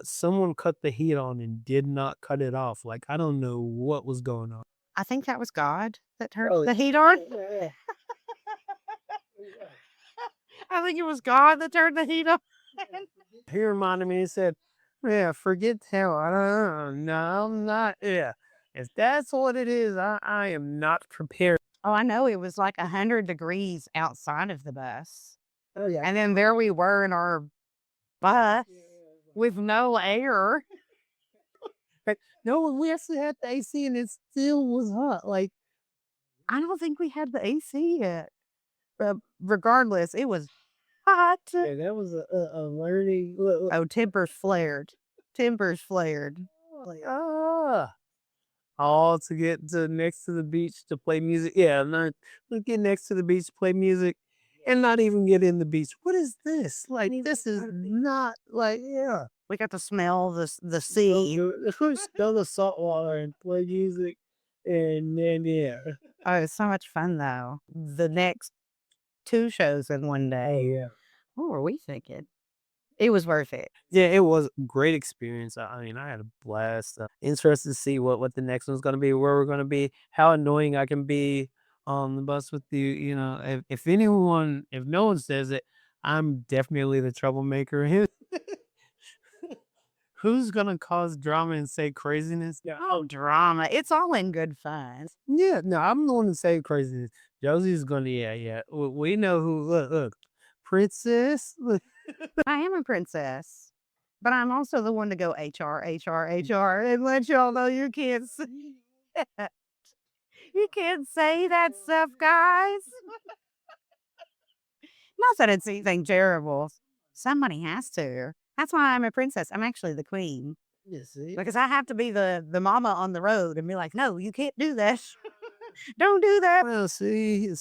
someone cut the heat on and did not cut it off. Like I don't know what was going on. I think that was God that turned Oh, the heat on. yeah. I think it was God that turned the heat on. He reminded me. He said, "Yeah, forget hell. I don't know. No, I'm not. Yeah, if that's what it is, I am not prepared." Oh, I know. It was like 100 degrees outside of the bus. Oh yeah. And then there we were in our bus with no air. But no, we actually had the AC and it still was hot. Like I don't think we had the AC yet. But regardless, it was hot. yeah, that was a learning. Oh, timbers flared. Timbers flared. Like all to get to next to the beach to play music. Yeah, not let's get next to the beach to play music, and not even get in the beach. What is this? Like this is not like yeah. We got to smell the sea. Smell the salt water and play music, and then yeah. Oh, it's so much fun though. The next 2 shows in one day. Yeah. What were we thinking? It was worth it. Yeah, it was a great experience. I mean, I had a blast. Interested to see what the next one's gonna be, where we're gonna be, how annoying I can be on the bus with you. You know, if no one says it, I'm definitely the troublemaker. Who's gonna cause drama and say craziness? Yeah. Oh, drama. It's all in good fun. Yeah, no, I'm the one to say craziness. Josie's gonna, yeah. We know who. Look, princess. Look. I am a princess. But I'm also the one to go HR, HR, HR, and let y'all know you can't say that. You can't say that stuff, guys. Not that it's anything terrible. Somebody has to. That's why I'm a princess. I'm actually the queen. You see? Because I have to be the mama on the road and be like, no, you can't do that. Don't do that. Well, see,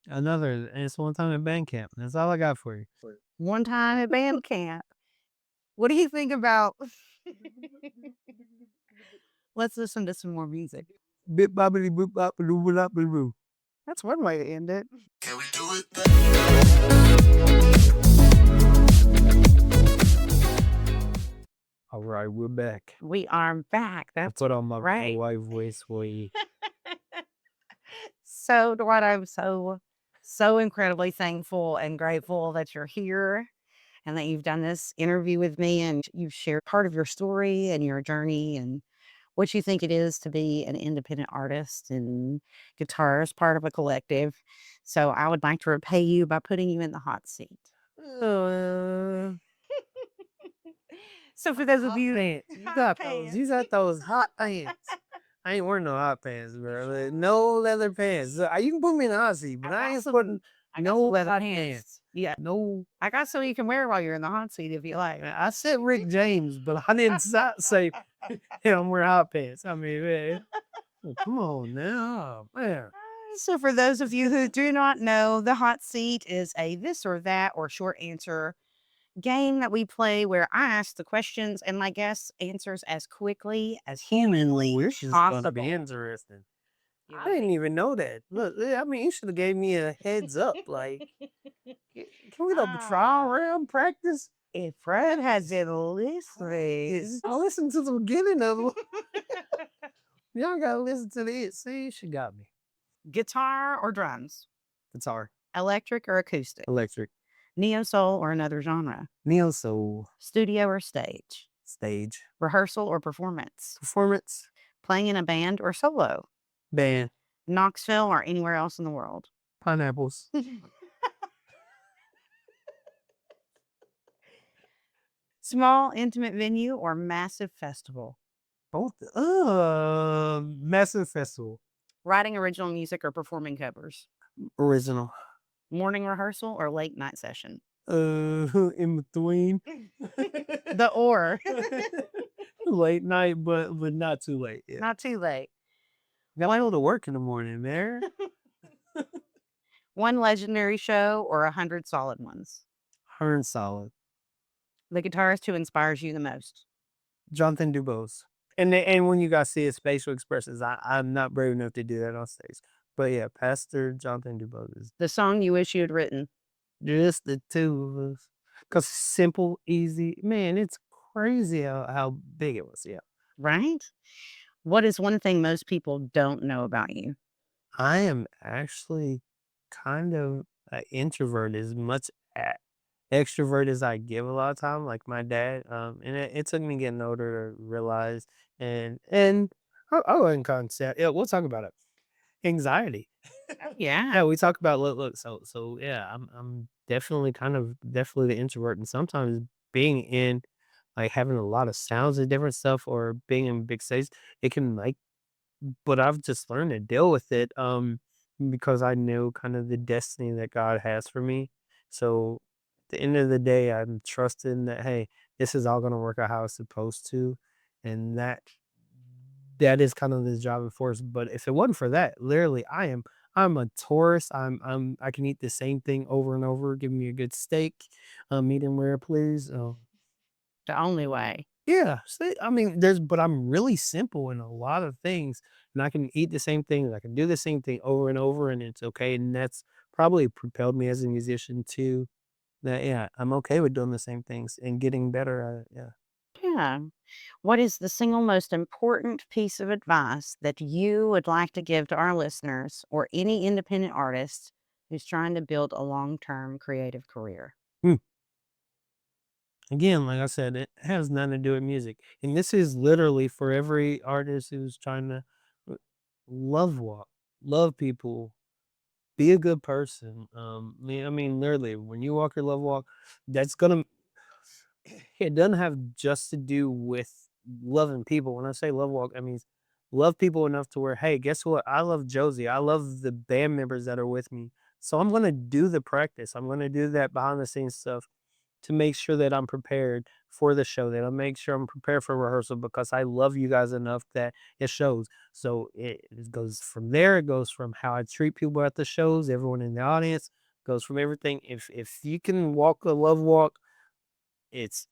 another. It's one time at band camp. That's all I got for you. One time at band camp. What do you think about? Let's listen to some more music. Bip boppity boop bop boo boo bop boo. That's one way to end it. Can we do it? All right, we're back. We are back. I That's put on my right. white voice for you. So, Dwight, I'm so incredibly thankful and grateful that you're here and that you've done this interview with me and you've shared part of your story and your journey and what you think it is to be an independent artist and guitarist, part of a collective. So I would like to repay you by putting you in the hot seat. So for those of you Pants. Hot pants. You got those hot pants. I ain't wearing no hot pants, bro. No leather pants. You can put me in the hot seat, but I ain't putting no leather hot pants. pants. Yeah, No. I got some you can wear while you're in the hot seat if you like. I said Rick James, but I didn't say I'm wearing hot pants. I mean, man, come on now, man. So, for those of you who do not know, the hot seat is a this or that or short answer game that we play where I ask the questions and my guest answers as quickly as humanly This is gonna be possible. interesting. I didn't even know that. Look, I mean, you should have gave me a heads up. Like, can we do a trial round practice? If Fred has been listening, I listened to the beginning of it. Y'all gotta listen to this. See, she got me. guitar or drums, Guitar, electric or acoustic, electric, neo soul or another genre, neo soul, studio or stage, stage, rehearsal or performance, performance, playing in a band or solo, band, Knoxville or anywhere else in the world. pineapples. Small, intimate venue or massive festival. Both. Massive festival. Writing original music or performing covers. Original. Morning rehearsal or late night session. In between. The or. Late night, but not too late. Yeah. Not too late. Got able to work in the morning, man. One legendary show or 100 solid ones. 100 solid. The guitarist who inspires you the most. Jonathan Dubose. And when you guys see his facial expressions, I'm not brave enough to do that on stage. But yeah, Pastor Jonathan Dubose is The song you wish you had written. just the two of us. Because simple, easy. Man, it's crazy how big it was. Yeah. Right? What is one thing most people don't know about you? I am actually kind of an introvert as much extrovert as I give a lot of time, like my dad. And it took me getting older to realize and I wouldn't concept. Yeah, we'll talk about it. Anxiety. Yeah. Yeah, we talk about look. So yeah, I'm definitely definitely the introvert, and sometimes being in like having a lot of sounds and different stuff, or being in big stages, it can like. But I've just learned to deal with it, because I know kind of the destiny that God has for me. So at the end of the day, I'm trusting that hey, this is all gonna work out how it's supposed to, and that is kind of the driving force. But if it wasn't for that, literally, I'm a tourist. I can eat the same thing over and over. Give me a good steak, medium rare, please. The only way. Yeah, see, I mean, but I'm really simple in a lot of things, and I can eat the same thing. I can do the same thing over and over, and it's okay. And that's probably propelled me as a musician too. That yeah, I'm okay with doing the same things and getting better at it. Yeah. Yeah. What is the single most important piece of advice that you would like to give to our listeners or any independent artist who's trying to build a long term creative career? Hmm. Again, like I said, it has nothing to do with music, and this is literally for every artist who's trying to uh, love walk, love people, be a good person. I mean, literally, when you walk your love walk, that's gonna. It doesn't have just to do with loving people. When I say love walk, I mean love people enough to where, hey, guess what? I love Josie. I love the band members that are with me. So I'm gonna do the practice. I'm gonna do that behind the scenes stuff to make sure that I'm prepared for the show, that I'll make sure I'm prepared for rehearsal because I love you guys enough that it shows. So it goes from there. It goes from how I treat people at the shows, everyone in the audience, goes from everything. If you can walk a love walk, it's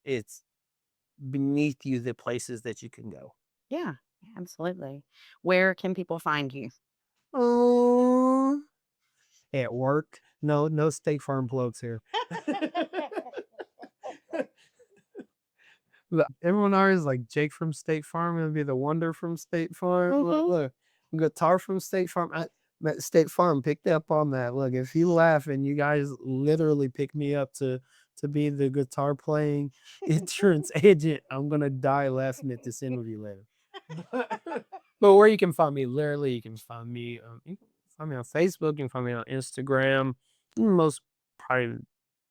beneath you the places that you can go. Yeah, absolutely. Where can people find you? Oh, at work. No State Farm plugs here. Everyone always like Jake from State Farm. It'll be the Wonder from State Farm. Look, guitar from State Farm. State Farm picked up on that. Look, if you laugh and you guys literally pick me up to be the guitar playing insurance agent, I'm gonna die laughing at this interview later. But where you can find me, literally, you can find me. You can find me on Facebook. You can find me on Instagram. Most probably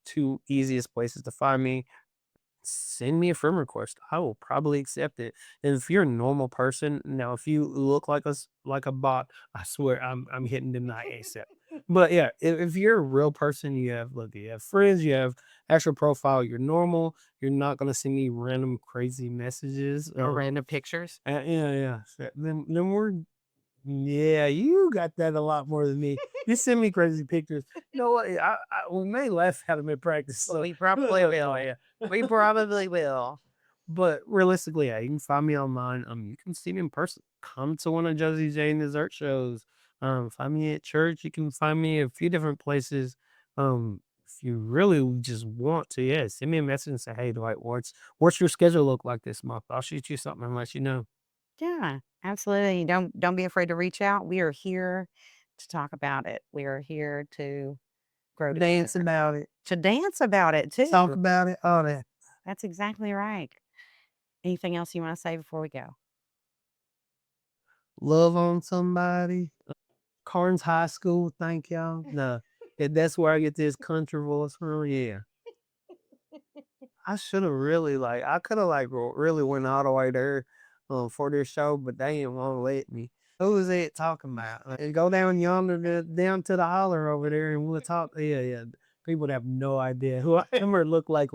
two easiest places to find me. Send me a friend request. I will probably accept it. And if you're a normal person, now if you look like a bot, I swear I'm hitting deny ASAP. But yeah, if you're a real person, you have friends, you have actual profile, you're normal, you're not gonna send me random crazy messages Or random pictures? yeah. So then Yeah, you got that a lot more than me. You send me crazy pictures. You know what? We may laugh at them in practice. So We probably will. yeah. We probably will. But realistically, yeah, you can find me online. You can see me in person. Come to one of Josie J and Dessert shows. Find me at church. You can find me a few different places. If you really just want to, yeah, send me a message and say, "Hey, Dwight, what's your schedule look like this month?" I'll shoot you something and let you know. Yeah, absolutely. Don't be afraid to reach out. We are here to talk about it. We are here to grow Dance together. about it, To dance about it too. talk about it, all that. That's exactly right. Anything else you want to say before we go? Love on somebody. Carnes High School, thank y'all. No, that's where I get this country voice from. Yeah. I should have really I could have really went all the way there for this show, but they didn't want to let me. Who was it talking about? Go down yonder, down to the holler over there, and we'll talk. Yeah, yeah. People would have no idea who I am or look like.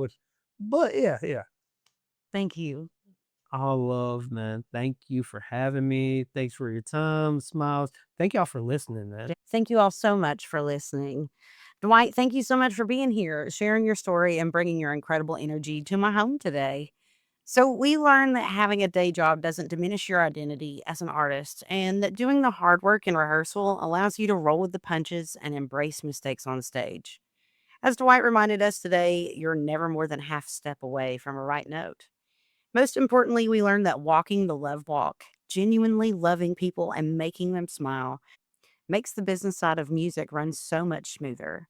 But yeah, yeah. Thank you. All love, man. Thank you for having me. Thanks for your time, smiles. Thank y'all for listening, man. Thank you all so much for listening. Dwight, thank you so much for being here, sharing your story, and bringing your incredible energy to my home today. So, we learned that having a day job doesn't diminish your identity as an artist, and that doing the hard work in rehearsal allows you to roll with the punches and embrace mistakes on stage. As Dwight reminded us today, you're never more than half step away from a right note. Most importantly, we learned that walking the love walk, genuinely loving people and making them smile, makes the business side of music run so much smoother.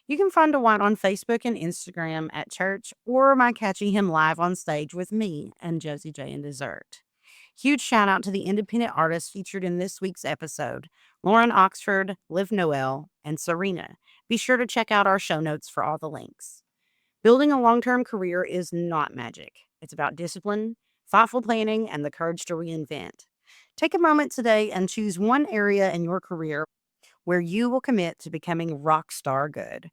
You can find Dwight on Facebook and Instagram at church or by catching him live on stage with me and Josie J and Dessert. Huge shout out to the independent artists featured in this week's episode: Lauren Oxford, Liv Noel, and Serena. Be sure to check out our show notes for all the links. Building a long term career is not magic, it's about discipline, thoughtful planning, and the courage to reinvent. Take a moment today and choose one area in your career where you will commit to becoming rock star good.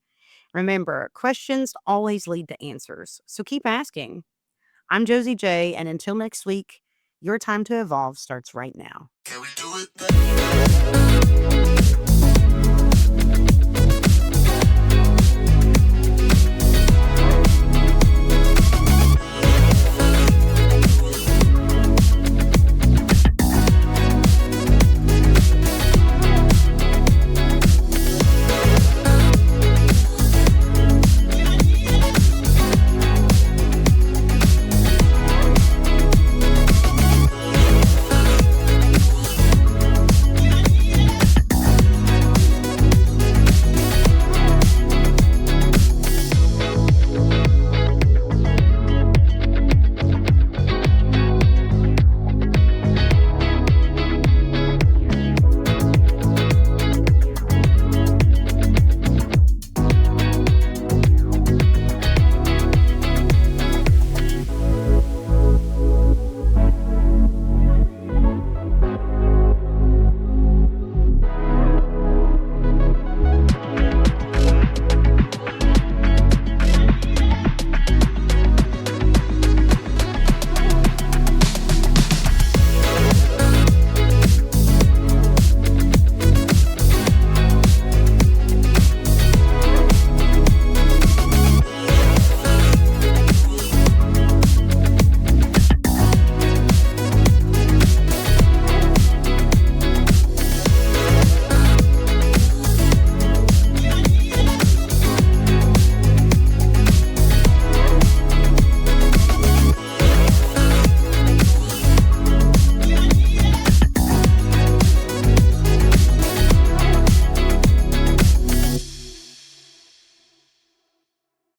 Remember, questions always lead to answers, so keep asking. I'm Josie J, and until next week, your time to evolve starts right now. Can we do it?